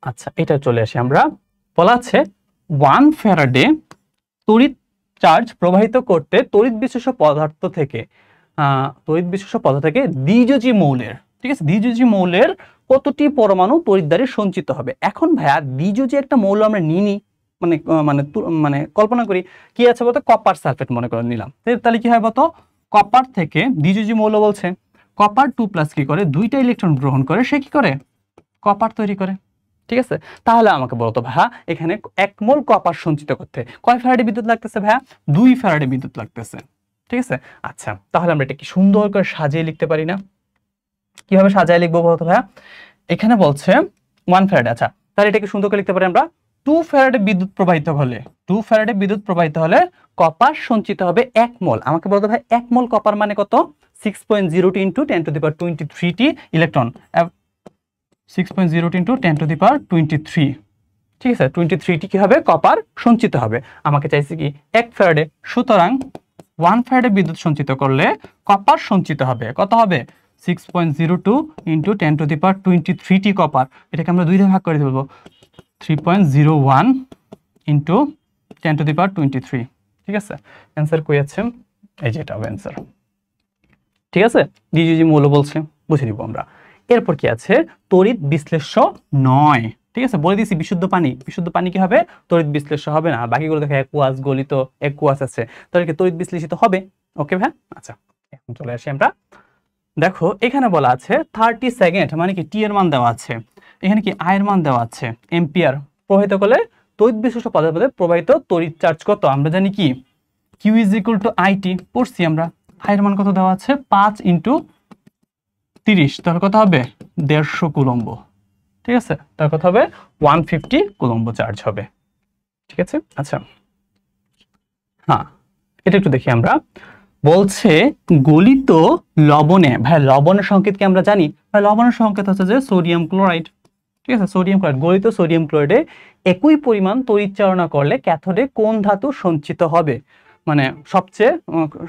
আচ্ছা, এটা চলে আসি আমরা, বলা আছে 1 ফ্যারাডে তড়িৎ চার্জ প্রবাহিত করতে তড়িৎ বিশেষ পদার্থ থেকে দ্বিযোজী মৌলের, ঠিক আছে, দ্বিযোজী মৌলের কতটি পরমাণু তড়িৎদ্বারে সঞ্চিত হবে? এখন ভাইয়া দ্বিযোজী একটা মৌল আমরা নিনি, মানে মানে মানে কল্পনা করি কি আছে বলতো? কপার সালফেট মনে করে নিলাম, তাহলে কি হয় বলতো? কপার থেকে দ্বিযোজী মৌল বলছে, কপার 2+ কি করে? দুইটা ইলেকট্রন গ্রহণ করে সে কি করে? কপার তৈরি করে, ঠিক আছে। তাহলে আমাকে বলতো ভাইয়া, এখানে 1 মোল কপার সঞ্চিত করতে কয় ফ্যারাডে বিদ্যুৎ লাগতেছে ভাইয়া? 2 ফ্যারাডে বিদ্যুৎ লাগতেছে, ঠিক আছে। আচ্ছা, তাহলে আমরা এটা কি সুন্দর করে সাজিয়ে লিখতে পারি না? কিভাবে সাজিয়ে লিখবো বলতো ভাইয়া? এখানে বলছে 1 ফ্যারাডে, আচ্ছা, তাহলে এটাকে সুন্দর করে লিখতে পারি আমরা 2 ফ্যারাডে বিদ্যুৎ প্রবাহিত হলে, 2 ফ্যারাডে বিদ্যুৎ প্রবাহিত হলে কপার সঞ্চিত হবে 1 মোল। আমাকে বলতো ভাই 1 মোল কপার মানে কত? 6.02 × 10⁻23 ইলেকট্রন, 6.02 × 10⁻23, ঠিক আছে, 23টি কি হবে? কপার সঞ্চিত হবে। আমাকে চাইছে কি 1 ফ্যারাডে, সুতরাং 1 ফ্যারাডে বিদ্যুৎ সঞ্চিত করলে কপার সঞ্চিত হবে কত হবে? 6.02 × 10⁻23টি কপার, এটাকে আমরা 2 দিয়ে ভাগ করে দেব, 3.01 × 10⁻23, ঠিক আছে। অ্যান্সার কই আছে? এই যে এটা হবে অ্যান্সার, ঠিক আছে। দ্বিযোজী মৌল বলছে, বুঝে নিব আমরা। এরপর কি আছে? তড়িৎ বিশ্লেষ্য নয়, ঠিক আছে, বলে দিয়েছি বিশুদ্ধ পানি, বিশুদ্ধ পানি কি হবে? তড়িৎ বিশ্লেষ্য হবে না। বাকিগুলো দেখো অ্যাকুয়াস, গলিত অ্যাকুয়াস আছে, তাহলে কি তড়িৎ বিশ্লেষিত হবে? ওকে ভাই, আচ্ছা, এখন চলে আসি আমরা। দেখো এখানে বলা আছে 30 সেকেন্ড, মানে কি টি এর মান দেওয়া আছে, এখানে কি আই এর মান দেওয়া আছে, এম্পিয়ার প্রবাহিত করলে তড়িৎ বিশ্লেষ্য পদার্থে প্রবাহিত তড়িৎ চার্জ কত? আমরা জানি কি Q = IT, পড়ছি আমরা। আই এর মান কত দেওয়া আছে? 5 × 30, তাহলে কত হবে? 150 কুলম্ব, ঠিক আছে, তার কত হবে? 150 কুলম্ব চার্জ হবে, ঠিক আছে। আচ্ছা, হ্যাঁ, এটা একটু দেখি আমরা। বলছে গলিত লবণে, ভাই লবণের সংকেত কি আমরা জানি? ভাই লবণের সংকেত হচ্ছে যে সোডিয়াম ক্লোরাইড, ঠিক আছে, সোডিয়াম ক্লোরাইড। গলিত সোডিয়াম ক্লোরাইডে একই পরিমাণ তড়িৎ চালনা করলে ক্যাথোডে কোন ধাতু সঞ্চিত হবে? মানে সবচেয়ে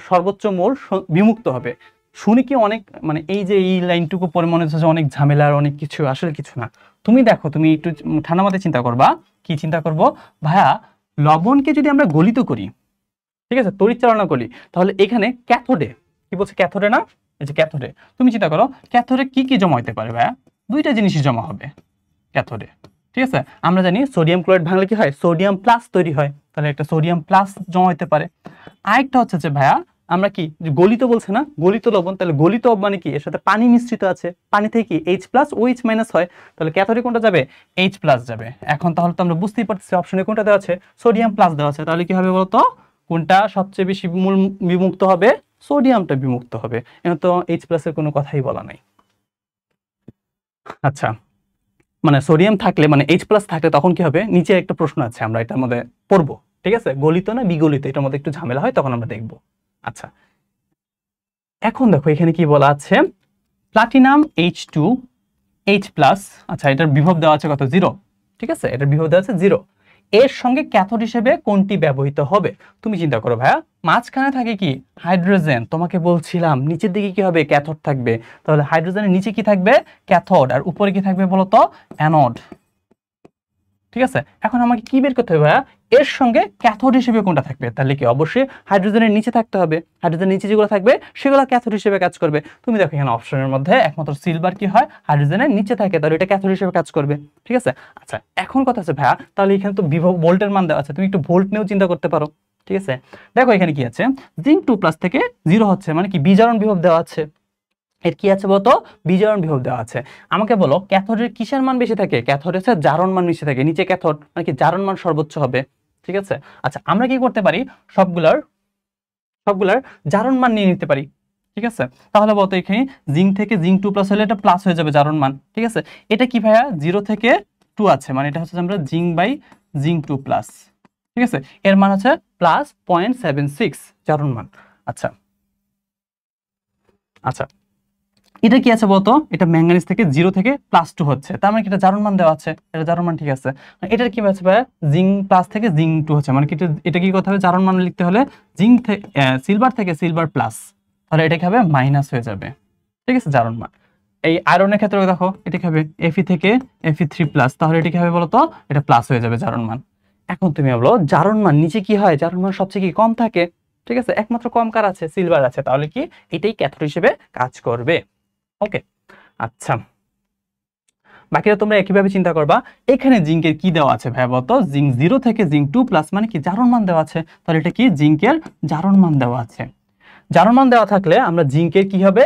সর্বোচ্চ মোল বিমুক্ত হবে। শুনে কি অনেক মানে এই যে এই লাইনটুকু পরে মনে হচ্ছে যে অনেক ঝামেলার অনেক কিছু, আসলে কিছু না। তুমি দেখো, তুমি একটু ঠান্ডা মাথায় চিন্তা করবা। কি চিন্তা করবো ভাইয়া, লবণকে যদি আমরা গলিত করি, ঠিক আছে, তড়িৎ চালনা করি, তাহলে এখানে ক্যাথোডে, কি বলছে ক্যাথোডে না, এই যে ক্যাথোডে, তুমি চিন্তা করো ক্যাথোডে কি কি জমা হতে পারে ভাইয়া, দুইটা জিনিসই জমা হবে ক্যাথোডে, ঠিক আছে। আমরা জানি সোডিয়াম ক্লোরাইড ভাঙলে কি হয়, সোডিয়াম প্লাস তৈরি হয়, তাহলে একটা সোডিয়াম প্লাস জমা হতে পারে। আরেকটা হচ্ছে যে ভাইয়া, আমরা কি গলিত বলছে না, গলিত লবণ, তাহলে গলিত মানে কি, এর সাথে পানি মিশ্রিত আছে, পানি থেকে কি H প্লাস OH মাইনাস হয়, তাহলে ক্যাথোডে কোনটা যাবে, H প্লাস যাবে। এখন তাহলে তো আমরা বুঝতেই পারতেছি অপশনে কোনটা দেওয়া আছে, সোডিয়াম প্লাস দেওয়া আছে, তাহলে কি হবে বলতো, কোনটা সবচেয়ে বেশি মূল বিমুক্ত হবে, সোডিয়ামটা বিমুক্ত হবে। এখন তো H প্লাসের কোনো কথাই বলা নাই। আচ্ছা, মানে সোডিয়াম থাকলে মানে H প্লাস থাকলে তখন কি হবে, নিচে একটা প্রশ্ন আছে, আমরা এটার মধ্যে পড়বো, ঠিক আছে, গলিত না বিগলিত, এটার মধ্যে একটু ঝামেলা হয়, তখন আমরা দেখবো। আচ্ছা, এখন দেখো এখানে কি বলা আছে, প্লাটিনাম H2H প্লাস, আচ্ছা এটার বিভব দেওয়া আছে কত, 0, ঠিক আছে, এটার বিভব দেওয়া আছে 0, এর সঙ্গে ক্যাথোড হিসেবে কোনটি ব্যবহৃত হবে। তুমি চিন্তা করো ভাইয়া, মাঝখানে থাকে কি হাইড্রোজেন, তোমাকে বলছিলাম নিচের দিকে কি হবে, ক্যাথোড থাকবে, তাহলে হাইড্রোজেনের নিচে কি থাকবে, ক্যাথোড, আর উপরে কি থাকবে বলতো, অ্যানোড, ঠিক আছে। এখন আমাকে কি বের করতে হবে ভাইয়া, এর সঙ্গে ক্যাথোড হিসেবে কোনটা থাকবে, তাহলে কি অবশ্যই হাইড্রোজেনের নিচে থাকতে হবে, হাইড্রোজেনের নিচে যেগুলো থাকবে সেগুলো ক্যাথোড হিসেবে কাজ করবে। তুমি দেখো এখানে অপশনের মধ্যে একমাত্র সিলভার কি হয়, হাইড্রোজেনের নিচে থাকে, তাহলে এটা ক্যাথোড হিসেবে কাজ করবে, ঠিক আছে। আচ্ছা, এখন কথা আছে ভাইয়া, তাহলে এখানে তো বিভব ভোল্টের মান দেওয়া আছে, তুমি একটু ভোল্ট নিয়েও চিন্তা করতে পারো, ঠিক আছে। দেখো এখানে কি আছে, জিঙ্ক 2+ থেকে 0 হচ্ছে, মানে কি বিজারণ বিভব দেওয়া আছে, এর কি আছে বলতো, বিজারণ বিভব দেওয়া আছে। আমাকে বলো ক্যাথোডের কিসের মান বেশি থাকে, ক্যাথোডের হচ্ছে জারণ মান বেশি থাকে, নিচে ক্যাথোড মানে কি জারণ মান সর্বোচ্চ হবে, ঠিক আছে। আচ্ছা, আমরা কি করতে পারি, সবগুলার সবগুলার জারণ মান নিয়ে নিতে পারি, ঠিক আছে। তাহলে বলতো এখানে জিঙ্ক থেকে জিঙ্ক 2+ হলে এটা প্লাস হয়ে যাবে জারণ মান, ঠিক আছে। এটা কি ভাইয়া 0 থেকে 2 আছে, মানে এটা হচ্ছে আমরা জিঙ্ক বাই জিঙ্ক 2+, ঠিক আছে, এর মান হচ্ছে প্লাস 0.76 জারণ মান। আচ্ছা আচ্ছা, এটা কি আছে বলতো, এটা ম্যাঙ্গানিজ থেকে 0 থেকে +2 হচ্ছে, তার মানে কি এটা জারণ মান দেওয়া আছে, এটা জারণ মান ঠিক আছে। এটার কি আছে ভাই, জিঙ্ক প্লাস থেকে জিঙ্ক 2 হচ্ছে, মানে কি এটা কি করতে হবে, জারণ মান লিখতে হলে জিঙ্ক থেকে সিলভার থেকে সিলভার প্লাস, তাহলে এটা কি হবে মাইনাস হয়ে যাবে, ঠিক আছে, জারণ মান। এই আয়রনের ক্ষেত্রে দেখো এটা কি হবে Fe থেকে Fe3+, তাহলে এটা কি হবে বলতো, এটা প্লাস হয়ে যাবে জারণ মান। এখন তুমি বলো জারণ মান নিচে কি হয়, জারণ মান সবচেয়ে কি কম থাকে, ঠিক আছে, একমাত্র কম কার আছে, সিলভার আছে, তাহলে কি এটাই ক্যাথোড হিসেবে কাজ করবে। ওকে, আচ্ছা, বাকিটা তোমরা একইভাবে চিন্তা করবা। এখানে জিঙ্কের কি দেওয়া আছে ভাই বলতো, জিঙ্ক 0 থেকে জিঙ্ক 2+, মানে কি জারণ মান দেওয়া আছে, তাহলে এটা কি জিঙ্কের জারণ মান দেওয়া আছে। জারণ মান দেওয়া থাকলে আমরা জিঙ্কের কি হবে,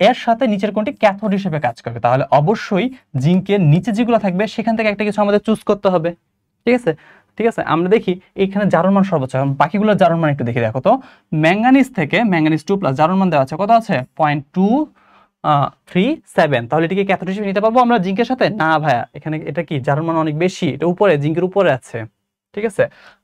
এর সাথে নিচের কোনটি ক্যাথোড হিসেবে কাজ করবে, তাহলে অবশ্যই জিঙ্কের নিচে যেগুলো থাকবে সেখান থেকে একটা কিছু আমাদের চুজ করতে হবে, ঠিক আছে। ঠিক আছে, আমরা দেখি এখানে জারণ মান সর্বোচ্চ, বাকিগুলোর জারণ মান একটু দেখি। দেখো তো ম্যাঙ্গানিজ থেকে ম্যাঙ্গানিজ 2+, জারণ মান দেওয়া আছে কত আছে, 0.237, তাহলে এটাকে ক্যাথোড হিসেবে নিতে পারবো আমরা জিঙ্কের সাথে, না ভাইয়া, এখানে এটা কি জারণ মান অনেক বেশি, এটা উপরে জিঙ্কের উপরে আছে, ঠিক আছে।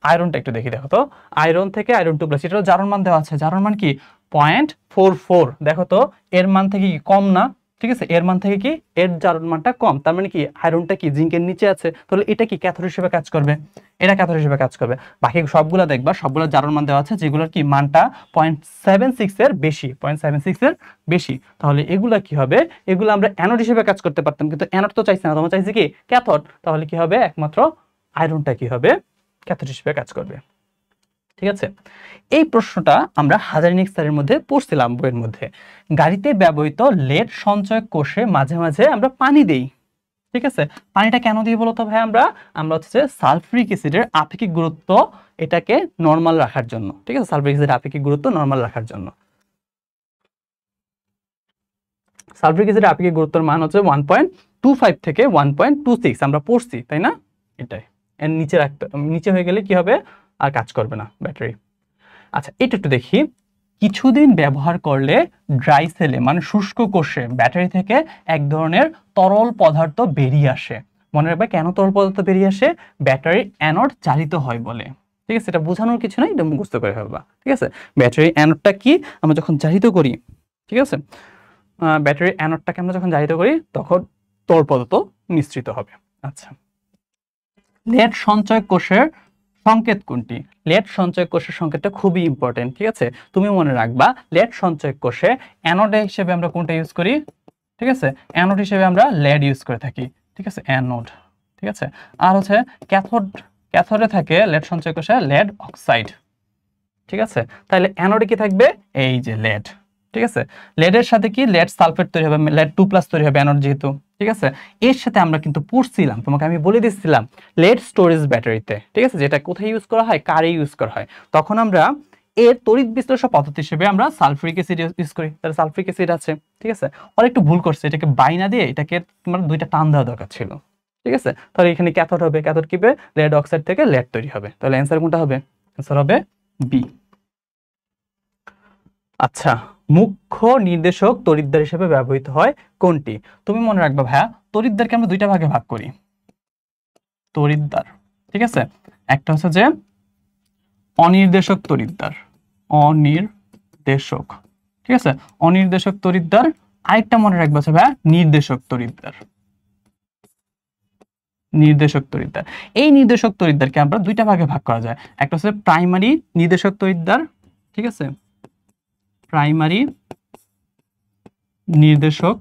আয়রনটা একটু দেখি, দেখো তো আয়রন থেকে আয়রন 2+, এটারও জারণ মান দেওয়া আছে, জারণ মান কি 0.44, দেখো তো এর মান থেকে কি কম না, ঠিক আছে, এর মান থেকে কি এর জারণ মানটা কম, তার মানে কি আয়রনটা কি জিঙ্কের নিচে আছে, তাহলে এটা কি ক্যাথোড হিসেবে কাজ করবে, এটা ক্যাথোড হিসেবে কাজ করবে। বাকি সবগুলা দেখবা, সবগুলা জারণ মান দেওয়া আছে, যেগুলোর কি মানটা 0.76 এর বেশি, 0.76 এর বেশি, তাহলে এগুলা কি হবে, এগুলো আমরা অ্যানোড হিসেবে কাজ করতে পারতাম, কিন্তু অ্যানোড তো চাইছে না, তোমরা চাইছে কি ক্যাথোড, তাহলে কি হবে একমাত্র আয়রনটা কি হবে ক্যাথোড হিসেবে কাজ করবে, ঠিক আছে। এই প্রশ্নটা আমরা হাজারিনিক স্যারের মধ্যে পড়ছিলাম বইয়ের মধ্যে, গাড়িতে ব্যবহৃত লেড সঞ্চয় কোষে মাঝে মাঝে আমরা পানি দেই, ঠিক আছে। পানিটা কেন দিই বলতো ভাই, আমরা হচ্ছে সালফিউরিক অ্যাসিডের আপেক্ষিক গুরুত্ব এটাকে নরমাল রাখার জন্য, ঠিক আছে, সালফিউরিক অ্যাসিডের আপেক্ষিক গুরুত্ব নরমাল রাখার জন্য। সালফিউরিক অ্যাসিডের আপেক্ষিক গুরুত্বের মান হচ্ছে 1.25 থেকে 1.26, আমরা পড়ছি তাই না, এটাই এর নিচে রাখতে, নিচে হয়ে গেলে কি হবে আর কাজ করবে না ব্যাটারি। আচ্ছা, এটা একটু দেখি, কিছুদিন ব্যবহার করলে ড্রাই সেলে মানে শুষ্ক কোষে ব্যাটারি থেকে এক ধরনের তরল পদার্থ বেরিয়ে আসে। মনে রাখবে কেন তরল পদার্থ বেরিয়ে আসে, ব্যাটারি অ্যানোড চালিত হয় বলে, ঠিক আছে, এটা বোঝানোর কিছু নাই, এটা মুখস্থ করে ফেলবা, ঠিক আছে। ব্যাটারি অ্যানোডটা কি, আমরা যখন চালিত করি, ঠিক আছে, ব্যাটারি অ্যানোডটাকে আমরা যখন চালিত করি তখন তরল পদার্থ নিঃসৃত হবে। আচ্ছা, লেড সঞ্চয় কোষের সংকেত কোনটি? লেড সঞ্চয় কোষের সংকেতটা খুবই ইম্পর্টেন্ট, ঠিক আছে? তুমি মনে রাখবা লেড সঞ্চয় কোষে অ্যানোড হিসেবে আমরা কোনটা ইউজ করি? ঠিক আছে, অ্যানোড হিসেবে আমরা লেড ইউজ করে থাকি, ঠিক আছে, অ্যানোড, ঠিক আছে। আর হচ্ছে ক্যাথোড, ক্যাথোডে থাকে লেড সঞ্চয় কোষে লেড অক্সাইড, ঠিক আছে। তাহলে অ্যানোডে কি থাকবে? এই যে লেড, ঠিক আছে। লেডের সাথে কি লেড সালফেট তৈরি হবে, লেড 2+ তৈরি হবে অ্যানোড যেহেতু, ঠিক আছে। এর সাথে আমরা কিন্তু পড়ছিলাম, তোমাকে আমি বলে দিচ্ছিলাম লেড স্টোরেজ ব্যাটারিতে, ঠিক আছে, যেটা কোথায় ইউজ করা হয়, কারে ইউজ করা হয়, তখন আমরা এর তড়িৎ বিশ্লেষণ পদ্ধতি হিসেবে আমরা সালফিউরিক অ্যাসিড ইউজ করি। তাহলে সালফিউরিক অ্যাসিড আছে, ঠিক আছে। আর একটু ভুল করছে, এটাকে বাইনা দিয়ে এটাকে তোমার দুইটা টান দেওয়া দরকার ছিল, ঠিক আছে। তাহলে এখানে ক্যাথোড হবে, ক্যাথোড কিবে লেড অক্সাইড থেকে লেড তৈরি হবে। তাহলে অ্যান্সার কোনটা হবে? অ্যান্সার হবে বি। আচ্ছা, মুখ্য নির্দেশক তড়িৎদ্বার হিসেবে ব্যবহৃত হয় কোনটি? তুমি মনে রাখবা ভাইয়া, তড়িৎদ্বারকে আমরা দুইটা ভাগে ভাগ করি। তড়িৎদ্বার, ঠিক আছে, একটা হচ্ছে যে অনির্দেশক তড়িৎদ্বার, অনির্দেশক, ঠিক আছে, অনির্দেশক তড়িৎদ্বার। আরেকটা মনে রাখবা হচ্ছে ভাইয়া নির্দেশক তড়িৎদ্বার, নির্দেশক তড়িৎদ্বার। এই নির্দেশক তড়িৎদ্বারকে আমরা দুইটা ভাগে ভাগ করা যায়। একটা হচ্ছে প্রাইমারি নির্দেশক তড়িৎদ্বার, ঠিক আছে, প্রাইমারি নির্দেশক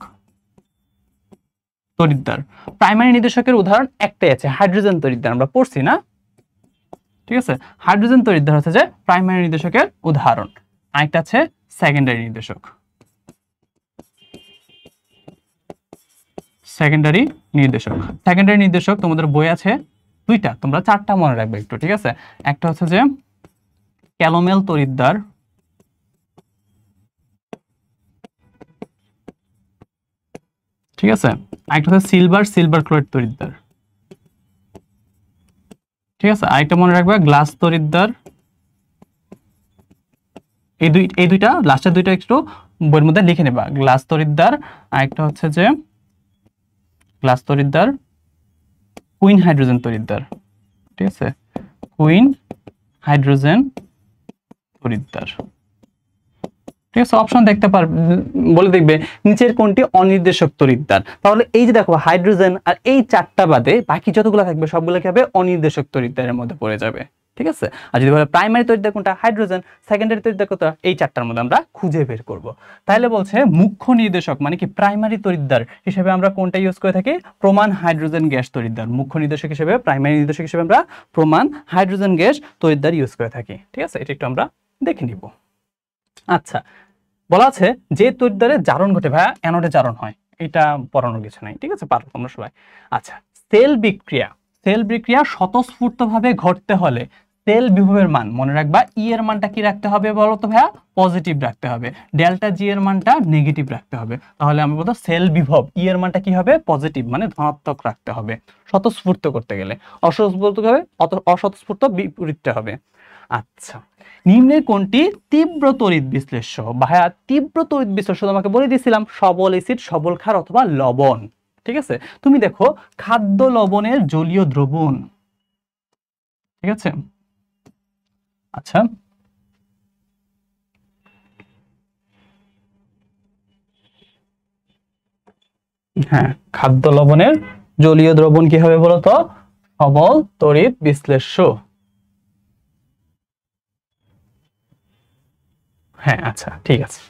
তড়িৎদ্বার। প্রাইমারি নির্দেশকের উদাহরণ একটাই আছে, হাইড্রোজেন তড়িৎদ্বার, আমরা পড়ছি না, ঠিক আছে। হাইড্রোজেন তড়িৎদ্বার হচ্ছে যে প্রাইমারি নির্দেশকের উদাহরণ। আরেকটা আছে সেকেন্ডারি নির্দেশক, সেকেন্ডারি নির্দেশক। সেকেন্ডারি নির্দেশক তোমাদের বই আছে দুইটা, তোমরা চারটা মনে রাখবে একটু, ঠিক আছে। একটা হচ্ছে যে ক্যালোমেল তড়িৎদ্বার, ঠিক আছে। আরেকটা হচ্ছে সিলভার ক্লোরাইড তড়িৎদ্বার, ঠিক আছে। আরেকটা মনে রাখবে গ্লাস তড়িৎদ্বার। এই দুইটা লাস্টের দুইটা একটু বইয়ের মধ্যে লিখে নেবা, গ্লাস তড়িৎদ্বার। আরেকটা হচ্ছে যে গ্লাস তড়িৎদ্বার, কুইন হাইড্রোজেন তড়িৎদ্বার, ঠিক আছে, কুইন হাইড্রোজেন তড়িৎদ্বার, ঠিক আছে। অপশন দেখতে পার, বলে দেখবে নিচের কোনটি অনির্দেশক তড়িৎদ্বার। তাহলে এই যে দেখো হাইড্রোজেন আর এই চারটা বাদে বাকি যতগুলো থাকবে সবগুলো কি হবে? অনির্দেশক তড়িৎদ্বারের মধ্যে পড়ে যাবে, ঠিক আছে। আর যদি বলে প্রাইমারি তড়িৎদ্বার কোনটা? হাইড্রোজেন। সেকেন্ডারি তড়িৎদ্বার কোনটা? এই চারটার মধ্যে আমরা খুঁজে বের করব। তাহলে বলছে মুখ্য নির্দেশক মানে কি প্রাইমারি তড়িৎদ্বার হিসেবে আমরা কোনটা ইউজ করে থাকি? প্রমাণ হাইড্রোজেন গ্যাস তড়িৎদ্বার। মুখ্য নির্দেশক হিসেবে, প্রাইমারি নির্দেশক হিসেবে আমরা প্রমাণ হাইড্রোজেন গ্যাস তড়িৎদ্বার ইউজ করে থাকি, ঠিক আছে। এটা একটু আমরা দেখে নিব। আচ্ছা, বলা আছে যে তড়িৎদ্বারে জারণ ঘটে ভাইয়া অ্যানোডে জারণ হয়, এটা পড়ানোর কিছু নাই, ঠিক আছে, পারো তোমরা সবাই। আচ্ছা, সেল বিক্রিয়া স্বতঃস্ফূর্তভাবে ঘটতে হলে সেল বিভবের মান মনে রাখবা, ই এর মানটা কি রাখতে হবে বলো তো ভাইয়া? পজিটিভ রাখতে হবে। ডেল্টা জি এর মানটা নেগেটিভ রাখতে হবে। তাহলে আমি বলতো সেল বিভব ই এর মানটা কি হবে? পজিটিভ, মানে ধনাত্মক রাখতে হবে স্বতঃস্ফূর্ত করতে গেলে। অস্বতঃস্ফূর্ত বিপরীতটা হবে। আচ্ছা, নিম্নের কোনটি তীব্র তড়িৎ বিশ্লেষ্য? ভাইয়া তীব্র তড়িৎ বিশ্লেষ্য তোমাকে বলে দিয়েছিলাম সবল অ্যাসিড, সবল ক্ষার অথবা লবণ, ঠিক আছে। তুমি দেখো খাদ্য লবণের জলীয় দ্রবণ, ঠিক আছে। আচ্ছা, হ্যাঁ, খাদ্য লবণের জলীয় দ্রবণ কি হবে বলতো? সবল তড়িৎ বিশ্লেষ্য। হ্যাঁ, আচ্ছা, ঠিক আছে।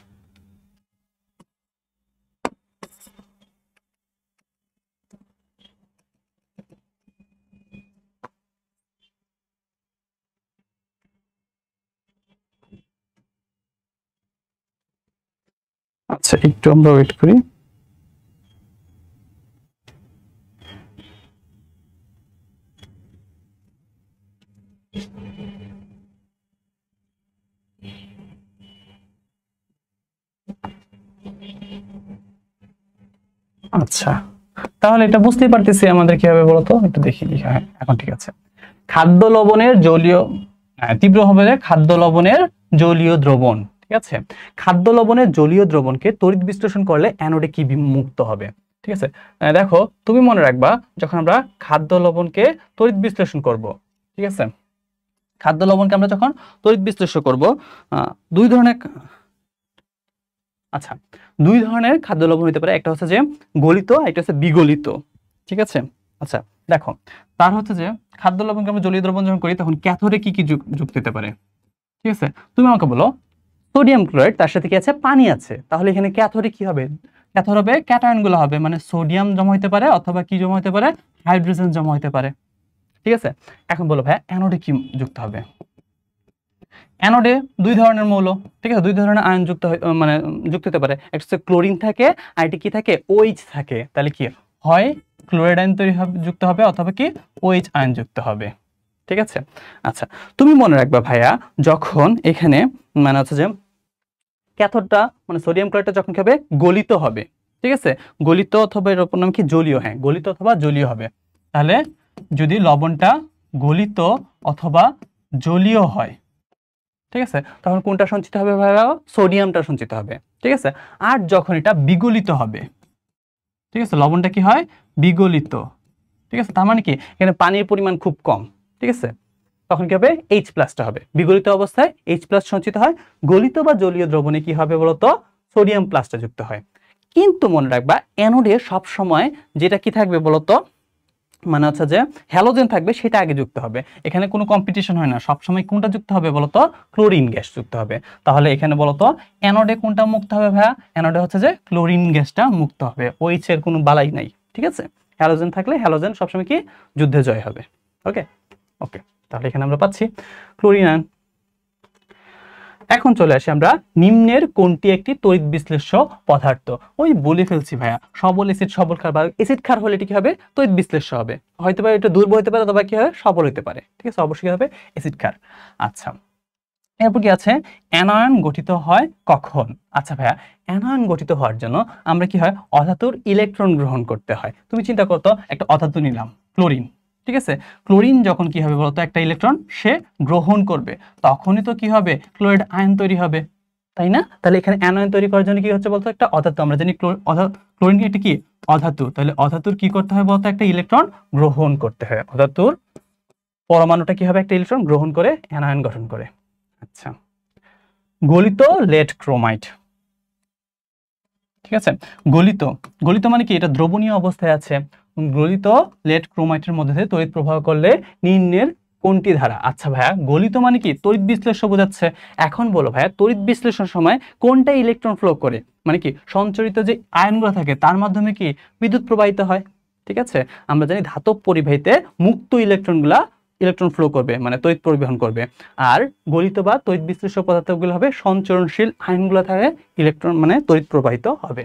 আচ্ছা, একটু আমরা ওয়েট করি। আচ্ছা, তাহলে এটা বুঝতেই পারতেছি আমাদের কি হবে বলতো? একটু দেখি কি হয়। এখন ঠিক আছে। খাদ্য লবণের জলীয়, তীব্র হবে খাদ্য লবণের জলীয় দ্রবণ, ঠিক আছে। খাদ্য লবণের জলীয় দ্রবণকে তড়িৎ বিশ্লেষণ করলে অ্যানোডে কি মুক্ত হবে? ঠিক আছে, দেখো তুমি মনে রাখবা যখন আমরা খাদ্য লবণকে তড়িৎ বিশ্লেষণ করব, ঠিক আছে, খাদ্য লবণকে আমরা যখন তড়িৎ বিশ্লেষণ করব দুই ধরনের, আচ্ছা, দুই ধরনের খাদ্য লবণ হতে পারে। একটা হচ্ছে যে গলিত, একটা হচ্ছে বিগলিত, ঠিক আছে। আচ্ছা, দেখো তার হচ্ছে যে খাদ্য লবণকে আমরা জলীয় দ্রবণ যখন করি তখন ক্যাথোডে কি কি যুক্ত হতে পারে, ঠিক আছে? তুমি আমাকে বলো সোডিয়াম ক্লোরাইড, তার সাথে কি আছে, পানি আছে, তাহলে এখানে ক্যাথোডে কি হবে? ক্যাথোড হবে ক্যাটায়ন গুলো হবে, মানে সোডিয়াম জমা হতে পারে অথবা কি জমা হতে পারে, হাইড্রোজেন জমা হতে পারে, ঠিক আছে? এখন বলো ভাই অ্যানোডে কি যুক্ত হবে? অ্যানোডে দুই ধরনের মৌল, ঠিক আছে, দুই ধরনের আয়ন যুক্ত মানে যুক্ত হতে পারে, একটা হচ্ছে ক্লোরিন থাকে আর এটি কি থাকে, OH থাকে। তাহলে কি হয়, ক্লোরাইড আয়ন তৈরি হবে যুক্ত হবে অথবা কি OH আয়ন যুক্ত হবে, ঠিক আছে? আচ্ছা, তুমি মনে রাখবা ভাইয়া যখন এখানে মানে হচ্ছে যে ক্যাথোডটা মানে সোডিয়াম ক্লোরাইডটা যখন কি হবে, গলিত হবে, ঠিক আছে, গলিত অথবা এর অপর নাম কি জলীয়, হ্যাঁ গলিত অথবা জলীয় হবে। তাহলে যদি লবণটা গলিত অথবা জলীয় হয়, ঠিক আছে, তখন কোনটা সঞ্চিত হবে ভাইয়া, সোডিয়ামটা সঞ্চিত হবে, ঠিক আছে। আর যখন এটা বিগলিত হবে, ঠিক আছে, লবণটা কি হয়, বিগলিত, ঠিক আছে, তার মানে কি এখানে পানির পরিমাণ খুব কম, ঠিক আছে, তখন কি হবে, H প্লাসটা হবে। বিগলিত অবস্থায় H প্লাস সঞ্চিত হয়, গলিত বা জলীয় দ্রবণে কি হবে বলতো, সোডিয়াম প্লাসটা যুক্ত হয়। কিন্তু মনে রাখবা অ্যানোডে সব সময় যেটা কি থাকবে বলতো, মানে হচ্ছে যে হ্যালোজেন থাকবে, সেটা আগে যুক্ত হবে। এখানে কোনো কম্পিটিশন হয় না, সবসময় কোনটা যুক্ত হবে বলতো, ক্লোরিন গ্যাস যুক্ত হবে। তাহলে এখানে বলতো অ্যানোডে কোনটা মুক্ত হবে ভাইয়া, অ্যানোডে হচ্ছে যে ক্লোরিন গ্যাসটা মুক্ত হবে, OH এর কোনো বালাই নাই, ঠিক আছে। হ্যালোজেন থাকলে হ্যালোজেন সবসময় কি যুদ্ধে জয় হবে। ওকে ওকে, তাহলে এখানে আমরা পাচ্ছি ক্লোরিন আয়ন। এখন চলে আসি আমরা নিম্নের কোনটি একটি তড়িৎ বিশ্লেষ্য পদার্থ। ওই বলে ফেলছি ভাইয়া, সবল অ্যাসিড সবল ক্ষার বা অ্যাসিড ক্ষার হলে এটি কি হবে, তড়িৎ বিশ্লেষ্য হবে, হয়তো পারে এটা দুর্বল হতে পারে অথবা কি হবে, সবল হতে পারে, ঠিক আছে, অবশ্যই হবে অ্যাসিড ক্ষার। আচ্ছা, এরপর কি আছে, অ্যানায়ন গঠিত হয় কখন? আচ্ছা ভাইয়া, অ্যানায়ন গঠিত হওয়ার জন্য আমরা কি হয়, অধাতুর ইলেকট্রন গ্রহণ করতে হয়। তুমি চিন্তা করতো একটা অধাতু নিলাম ক্লোরিন, ঠিক আছে, ক্লোরিন যখন কি হবে বলতো, একটা ইলেকট্রন সে গ্রহণ করবে, তখনই তো কি হবে, ক্লোরাইড আয়ন তৈরি হবে, তাই না? তাহলে এখানে অ্যানায়ন তৈরি করার জন্য কি হচ্ছে বলতো, একটা অধাতু, আমরা জানি ক্লোরিন একটা কি অধাতু, তাহলে অধাতুর কি করতে হয় বলতো, একটা ইলেকট্রন গ্রহণ করতে হয়, অধাতুর পরমাণুটা কি হবে, একটা ইলেকট্রন গ্রহণ করে অ্যানায়ন গঠন করে। আচ্ছা, গলিত লেড ক্রোমাইট, ঠিক আছে, গলিত, গলিত মানে কি, এটা দ্রবণীয় অবস্থায় আছে, গলিত লেড ক্রোমাইটের মধ্যে দিয়ে তড়িৎ প্রবাহ করলে নিম্নের কোনটি ধারা? আচ্ছা ভাইয়া, গলিত মানে কি, তড়িৎ বিশ্লেষ্য বোঝাচ্ছে। এখন বলো ভাইয়া, তড়িৎ বিশ্লেষণের সময় কোনটা ইলেকট্রন ফ্লো করে, মানে কি সঞ্চরিত যে আয়নগুলো থাকে তার মাধ্যমে কি বিদ্যুৎ প্রবাহিত হয়, ঠিক আছে। আমরা জানি ধাতব পরিবাহীতে মুক্ত ইলেকট্রন ফ্লো করবে, মানে তড়িৎ পরিবহন করবে, আর গলিত বা তড়িৎ বিশ্লেষ্য পদার্থগুলো হবে সঞ্চরণশীল আয়নগুলো থাকে, ইলেকট্রন মানে তড়িৎ প্রবাহিত হবে।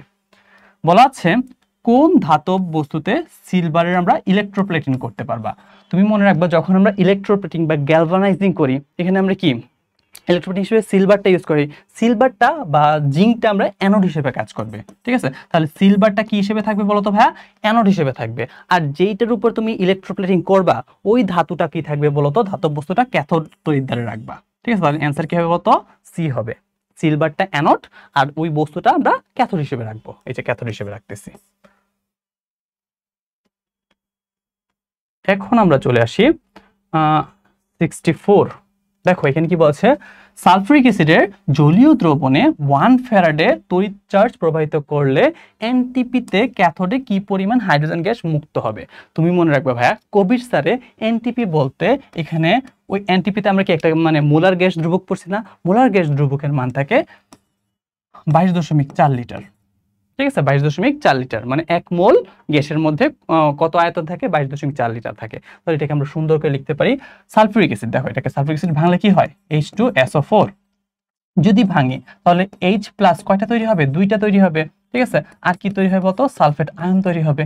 বলা আছে কোন ধাতব বস্তুতে সিলভারের আমরা ইলেকট্রোপ্লেটিং করতে পারবা। তুমি মনে রাখবা যখন আমরা ইলেকট্রোপ্লেটিং বা গ্যালভানাইজিং করি, এখানে আমরা কি ইলেকট্রোপ্লেটিং হিসেবে সিলভারটা ইউজ করি, সিলভারটা বা জিঙ্কটা আমরা অ্যানোড হিসেবে কাজ করবে, ঠিক আছে। তাহলে সিলভারটা কি হিসেবে থাকবে বলতো ভাইয়া, অ্যানোড হিসেবে থাকবে, আর যেইটার উপর তুমি ইলেকট্রোপ্লেটিং করবা ওই ধাতুটা কি থাকবে বলতো, ধাতব বস্তুটা ক্যাথোড তড়িৎদ্বারে রাখবা, ঠিক আছে। তাহলে অ্যান্সার কি হবে বলতো, সি হবে, সিলভারটা অ্যানোড আর ওই বস্তুটা আমরা ক্যাথোড হিসেবে রাখবো, এই যে ক্যাথোড হিসেবে রাখতেছি। এখন আমরা চলে আসি 64। দেখো এখানে কি বলছে, সালফিউরিক অ্যাসিডের জলীয় দ্রবণে 1 ফ্যারাডে তড়িৎ চার্জ প্রবাহিত করলে এনটিপিতে ক্যাথোডে কি পরিমাণ হাইড্রোজেন গ্যাস মুক্ত হবে। তুমি মনে রাখবে ভাইয়া, কবির স্যারে এনটিপি বলতে এখানে ওই এনটিপিতে আমরা কি একটা মানে মোলার গ্যাস ধ্রুবক পড়ছি না, মোলার গ্যাস ধ্রুবকের মান থাকে 22.4 লিটার, ঠিক আছে, 22.4 লিটার, মানে 1 মোল গ্যাসের মধ্যে কত আয়তন থাকে, 22.4 লিটার থাকে। তাহলে এটাকে আমরা সুন্দর করে লিখতে পারি সালফিউরিক অ্যাসিড। দেখো এটাকে সালফিউরিক অ্যাসিড ভাঙলে কি হয়, H2SO4, যদি ভাঙি তাহলে H প্লাস কয়টা তৈরি হবে, 2টা তৈরি হবে, ঠিক আছে, আর কি তৈরি হবে বলতো, সালফেট আয়ন তৈরি হবে,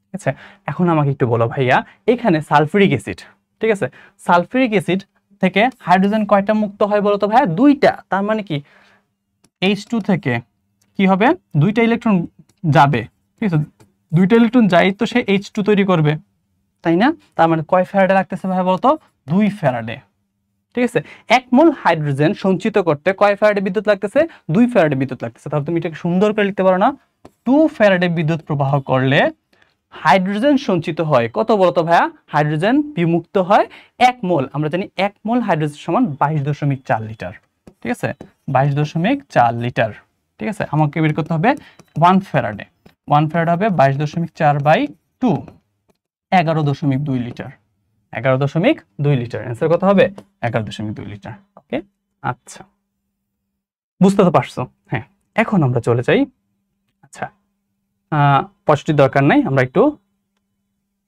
ঠিক আছে। এখন আমাকে একটু বলো ভাইয়া, এখানে সালফিউরিক অ্যাসিড, ঠিক আছে, সালফিউরিক অ্যাসিড থেকে হাইড্রোজেন কয়টা মুক্ত হয় বলতো ভাইয়া, 2টা, তার মানে কি H2 থেকে কি হবে, 2টা ইলেকট্রন যাবে, ঠিক আছে, 2টা ইলেকট্রন যাই তো সে H2 তৈরি করবে, তাই না। তার মানে কয় ফ্যারাডে লাগতেছে ভাই বলতো, 2 ফ্যারাডে, ঠিক আছে। 1 মোল হাইড্রোজেন সঞ্চিত করতে কয় ফ্যারাডে বিদ্যুৎ লাগতেছে, 2 ফ্যারাডে বিদ্যুৎ লাগতেছে। তাহলে তুমি এটাকে সুন্দর করে লিখতে পারো না, 2 ফ্যারাডে বিদ্যুৎ প্রবাহ করলে হাইড্রোজেন সঞ্চিত হয় কত বলতো ভাইয়া, হাইড্রোজেন বিমুক্ত হয় 1 মোল, আমরা জানি 1 মোল হাইড্রোজেন সমান 22.4 লিটার, ঠিক আছে, 22.4 লিটার, ঠিক আছে। আমাকে বের করতে হবে 1 ফ্যারাডে, 1 ফ্যারাড হবে 22.4/2, 11.2 লিটার। 11.2 লিটার অ্যান্সার কত হবে? 11.2 লিটার। ওকে, আচ্ছা, বুঝতে তো পারছো? হ্যাঁ, এখন আমরা চলে যাই। আচ্ছা, 65 দরকার নাই, আমরা একটু,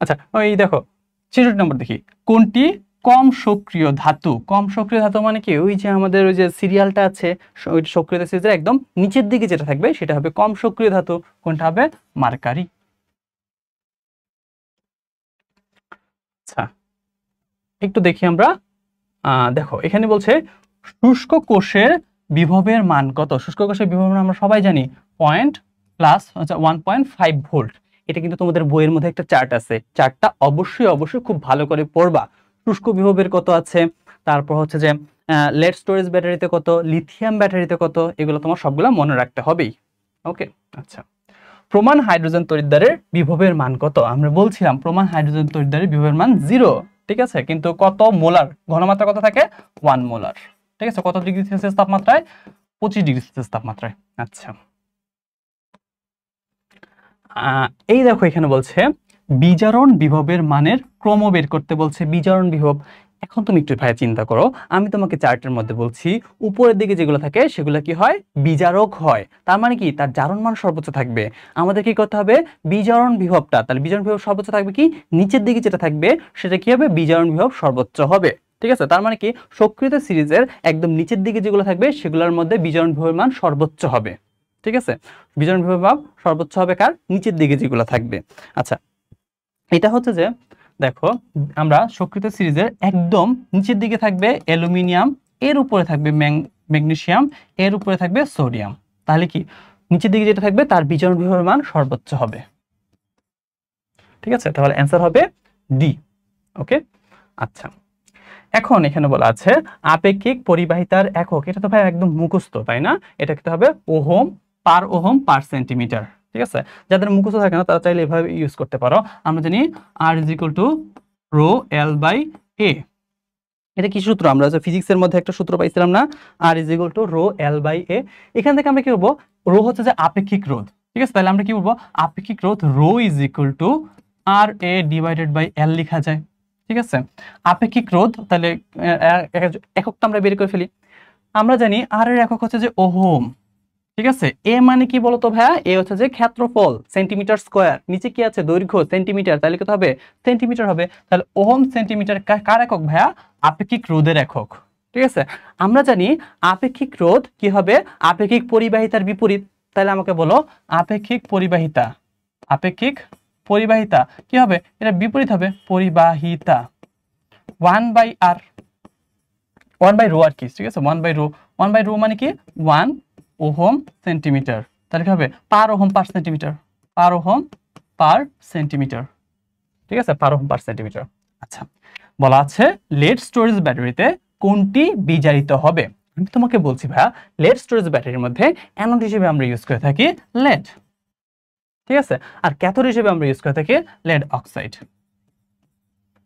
আচ্ছা ওই দেখো 66 নম্বর দেখি, কোনটি কম সক্রিয় ধাতু? কম সক্রিয় ধাতু মানে কি? ওই যে আমাদের ওই যে সিরিয়ালটা আছে, ওই সক্রিয়তা সিরিজের একদম নিচের দিকে যেটা থাকবে সেটা হবে কম সক্রিয় ধাতু। কোনটা হবে? মার্কারি। আচ্ছা, একটু দেখি আমরা, দেখো এখানে বলছে শুষ্ক কোষের বিভবের মান কত? শুষ্ক কোষের বিভবের মান আমরা সবাই জানি 1.5 ভোল্ট। এটা কিন্তু তোমাদের বইয়ের মধ্যে একটা চার্ট আছে, চার্টটা অবশ্যই খুব ভালো করে পড়বা। শুষ্ক বিভবের কত আছে, তারপর হচ্ছে যে লেড স্টোরেজ ব্যাটারিতে কত, লিথিয়াম ব্যাটারিতে কত, এগুলো তোমার সবগুলো মনে রাখতে হবেই। ওকে, আচ্ছা, প্রমাণ হাইড্রোজেন তড়িৎদ্বারের বিভবের মান কত? আমরা বলছিলাম প্রমাণ হাইড্রোজেন তড়িৎদ্বারের বিভবের মান 0, ঠিক আছে, কিন্তু কত মোলার? ঘনমাত্রা কত থাকে? 1 মোলার। ঠিক আছে, কত ডিগ্রি সেলসিয়াস তাপমাত্রায়? 25 ডিগ্রি সেলসিয়াস তাপমাত্রায়। আচ্ছা, এই দেখো এখানে বলছে বিজারণ বিভবের মানের ক্রম বের করতে বলছে। বিজারণ বিভব, এখন তুমি একটু ভাই চিন্তা করো, আমি তোমাকে চার্টের মধ্যে বলছি উপরের দিকে যেগুলো থাকে সেগুলো কি হয়? বিজারক হয়। তার মানে কি? তার জারণ মান সর্বোচ্চ থাকবে। আমাদের কি করতে হবে? বিজারণ বিভবটা, তাহলে বিজারণ বিভব সর্বোচ্চ থাকবে কি? নিচের দিকে যেটা থাকবে সেটা কি হবে? বিজারণ বিভব সর্বোচ্চ হবে। ঠিক আছে, তার মানে কি সক্রিয়তা সিরিজের একদম নিচের দিকে যেগুলো থাকবে সেগুলোর মধ্যে বিজারণ বিভবের মান সর্বোচ্চ হবে। ঠিক আছে, বিজারণ বিভব সর্বোচ্চ হবে কার? নিচের দিকে যেগুলো থাকবে। আচ্ছা, এটা হচ্ছে যে দেখো আমরা সক্রিয়তা সিরিজের একদম নিচের দিকে থাকবে অ্যালুমিনিয়াম, এর উপরে থাকবে ম্যাগনেসিয়াম, এর উপরে থাকবে সোডিয়াম। তাহলে কি নিচের দিকে যেটা থাকবে তার বিজারণ বিভবের মান সর্বোচ্চ হবে। ঠিক আছে, তাহলে অ্যান্সার হবে ডি। ওকে, আচ্ছা, এখন এখানে বলা আছে আপেক্ষিক পরিবাহিতার একক। এটা তো ভাই একদম মুখস্থ, তাই না? এটা কি হবে? ওহম পার সেন্টিমিটার। ঠিক আছে, যাদের মুখস্থ থাকে না তারা চাইলে এভাবে ইউজ করতে পারো। আমরা জানি R is equal to rho l by A. এটা কি সূত্র? আমরা ফিজিক্সের মধ্যে একটা সূত্র পাইছিলাম না, R is equal to rho l by A. এখান থেকে আমরা কি বলবো? রো হচ্ছে যে আপেক্ষিক রোধ। ঠিক আছে, তাহলে আমরা কি বলবো? আপেক্ষিক রোধ rho is equal to R A divided by L লেখা যায়। ঠিক আছে, আপেক্ষিক রোধ, তাহলে এককটা আমরা বের করে ফেলি। আমরা জানি আর এর একক হচ্ছে যে ওহম। ঠিক আছে, এ মানে কি বলতো ভাইয়া? এ হচ্ছে যে ক্ষেত্রফল, সেন্টিমিটার স্কয়ার। নিচে কি আছে? দৈর্ঘ্য, সেন্টিমিটার, তাহলে কত হবে? সেন্টিমিটার হবে। তাহলে ওহম সেন্টিমিটার কার একক ভাইয়া? আপেক্ষিক রোধের একক। ঠিক আছে, আমরা জানি আপেক্ষিক রোধ কি হবে? আপেক্ষিক পরিবাহিতার বিপরীত। তাহলে আমাকে বলো আপেক্ষিক পরিবাহিতা, আপেক্ষিক পরিবাহিতা কি হবে? এটা বিপরীত হবে পরিবাহিতা। 1 বাই আর, 1 বাই রো আর কি। ঠিক আছে, 1 বাই রো। 1 বাই রো মানে কি? 1 ওহম সেন্টিমিটার। তাহলে কি হবে? পার ওহম পার সেন্টিমিটার, পার ওহম পার সেন্টিমিটার। ঠিক আছে, পার ওহম পার সেন্টিমিটার। আচ্ছা, বলা আছে লেড স্টোরেজ ব্যাটারিতে কোনটি বিজারিত হবে? আমি তোমাকে বলছি ভাইয়া লেড স্টোরেজ ব্যাটারির মধ্যে অ্যানোড হিসেবে আমরা ইউজ করে থাকি লেড। ঠিক আছে, আর ক্যাথোড হিসেবে আমরা ইউজ করে থাকি লেড অক্সাইড।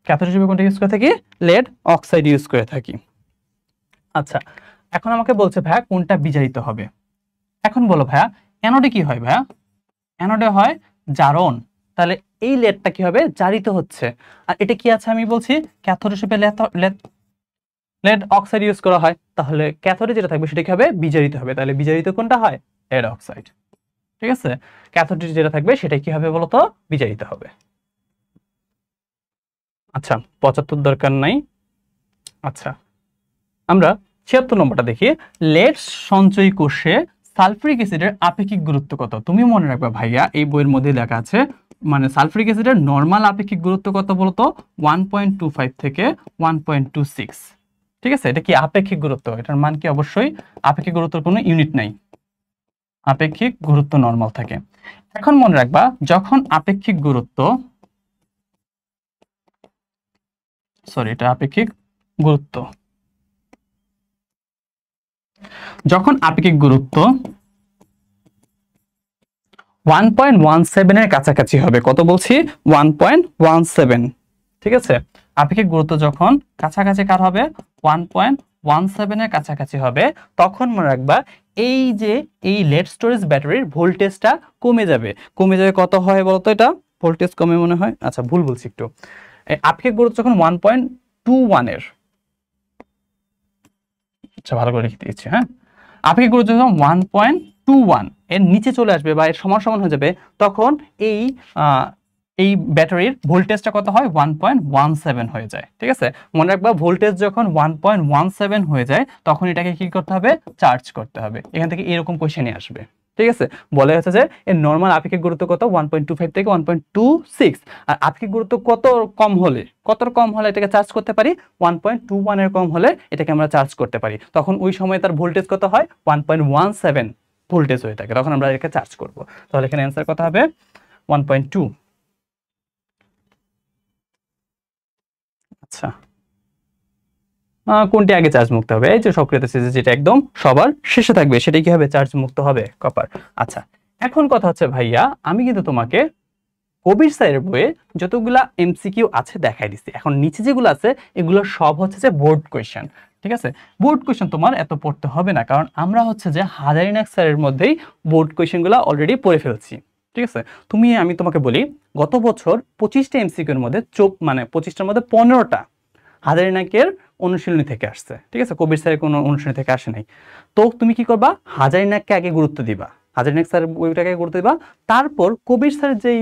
ক্যাথোড হিসেবে কোনটা ইউজ করে থাকি? লেড অক্সাইড ইউজ করে থাকি। আচ্ছা, এখন আমাকে বলছে ভাইয়া কোনটা বিজারিত হবে। এখন বলো ভাইয়া অ্যানোডে কি হয়? ভাইয়া অ্যানোডে হয় জারণ। তাহলে এই লেডটা কি হবে? জারিত হচ্ছে। আর এটা কি আছে আমি বলছি? ক্যাথোড হিসেবে লেড অক্সাইড ইউজ করা হয়। তাহলে ক্যাথোডে যেটা থাকবে সেটা কি হবে? বিজারিত হবে। তাহলে বিজারিত কোনটা হয়? Lead oxide. ঠিক আছে, ক্যাথোডে যেটা থাকবে সেটা কি হবে বলতো? বিজারিত হবে। আচ্ছা, 75 দরকার নাই। আচ্ছা, আমরা 76 নম্বরটা দেখি, লেড সঞ্চয়ী কোষে সালফিউরিক অ্যাসিডের আপেক্ষিক গুরুত্ব কত? তুমি মনে রাখবা ভাইয়া এই বইয়ের মধ্যে লেখা আছে, মানে সালফিউরিক অ্যাসিডের নরমাল আপেক্ষিক গুরুত্ব কত বলতো? 1.25 থেকে 1.26। ঠিক আছে, এটা কি আপেক্ষিক গুরুত্ব? এটার মান কি অবশ্যই আপেক্ষিক গুরুত্বের কোনো ইউনিট নাই, আপেক্ষিক গুরুত্ব নরমাল থাকে। এখন মনে রাখবা যখন আপেক্ষিক গুরুত্ব, সরি এটা আপেক্ষিক গুরুত্ব, যখন আপেক্ষিক গুরুত্ব 1.17 এর কাছাকাছি হবে, কত বলছি? 1.17। ঠিক আছে, আপেক্ষিক গুরুত্ব যখন কাছাকাছি কার হবে? 1.17 এর কাছাকাছি হবে, তখন মনে রাখবা এই লেড স্টোরেজ ব্যাটারির ভোল্টেজটা কমে যাবে। কমে যাবে কত হয় বলতো? এটা ভোল্টেজ কমে মনে হয়, আচ্ছা ভুল বলছি একটু, আপেক্ষিক গুরুত্ব যখন 1.21 এর, আচ্ছা ভালো করে লিখে দিয়েছি, হ্যাঁ, আপেক্ষিক গুরুত্ব যখন 1.21 এর নিচে চলে আসবে বা এর সমান সমান হয়ে যাবে, তখন এই এই ব্যাটারির ভোল্টেজটা কত হয়, 1.17 হয়ে যায়। ঠিক আছে, মনে রাখবা ভোল্টেজ যখন 1.17 হয়ে যায় তখন এটাকে কি করতে হবে, চার্জ করতে হবে। এখান থেকে এরকম কোশ্চেনই আসবে। ঠিক আছে, বলে হচ্ছে যে এর নরমাল আপেক্ষিক গুরুত্ব কত, 1.25 থেকে 1.26, আর আপেক্ষিক গুরুত্ব কত কম হলে, এটাকে চার্জ করতে পারি, 1.21 এর কম হলে এটাকে আমরা চার্জ করতে পারি। তখন ওই সময় তার ভোল্টেজ কত হয়, 1.17 ভোল্টেজ হয়ে থাকে, তখন আমরা এটাকে চার্জ করব। তাহলে এখানে অ্যান্সার কত হবে, 1.2। আচ্ছা, কোনটি আগে চার্জ মুক্ত হবে, এই যে সক্রিয় সিরিজ যেটা একদম সবার শেষে থাকবে সেটাই কি হবে, চার্জ মুক্ত হবে, কপার। আচ্ছা, এখন কথা হচ্ছে ভাইয়া, আমি কিন্তু তোমাকে কবির স্যারের বইয়ে যতগুলা এমসিকিউ আছে দেখাই দিচ্ছি, এখন নিচে যেগুলো আছে এগুলো সব হচ্ছে যে বোর্ড কোয়েশ্চেন। ঠিক আছে, বোর্ড কোয়েশ্চেন তোমার এত পড়তে হবে না, কারণ আমরা হচ্ছে যে হাজারিনাক স্যারের মধ্যেই বোর্ড কোয়েশ্চেনগুলো অলরেডি পড়ে ফেলছি। ঠিক আছে, আমি তোমাকে বলি, গত বছর 25টা এমসিকিউর মধ্যে 25টার মধ্যে 15টা হাজারিনাকের অনুশীলনী থেকে আসছে। ঠিক আছে, কবির স্যারের কোনো অনুশীলনী থেকে আসে নাই। তো তুমি কি করবা, হাজারিনাককে আগে গুরুত্ব দিবা, হাজারিনাক স্যারের বইটাকে গুরুত্ব দিবা, তারপর কবির স্যারের যেই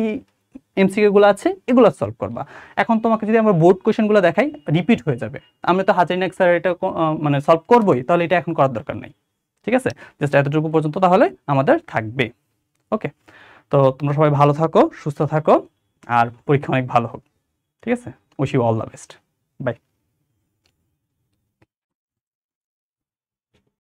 এমসিকিউ গুলো আছে এগুলো সলভ করবা। এখন তোমাকে যদি আমরা বোর্ড কোয়েশ্চেন গুলো দেখাই, রিপিট হয়ে যাবে। আমরা তো হাজারিনাক স্যার এটা সলভ করবোই, তাহলে এটা এখন করার দরকার নাই। ঠিক আছে, জাস্ট এতটুকু পর্যন্ত তাহলে আমাদের থাকবে। ওকে, তো তোমরা সবাই ভালো থাকো, সুস্থ থাকো, আর পরীক্ষা অনেক ভালো হোক। ঠিক আছে, wish you all the best, by.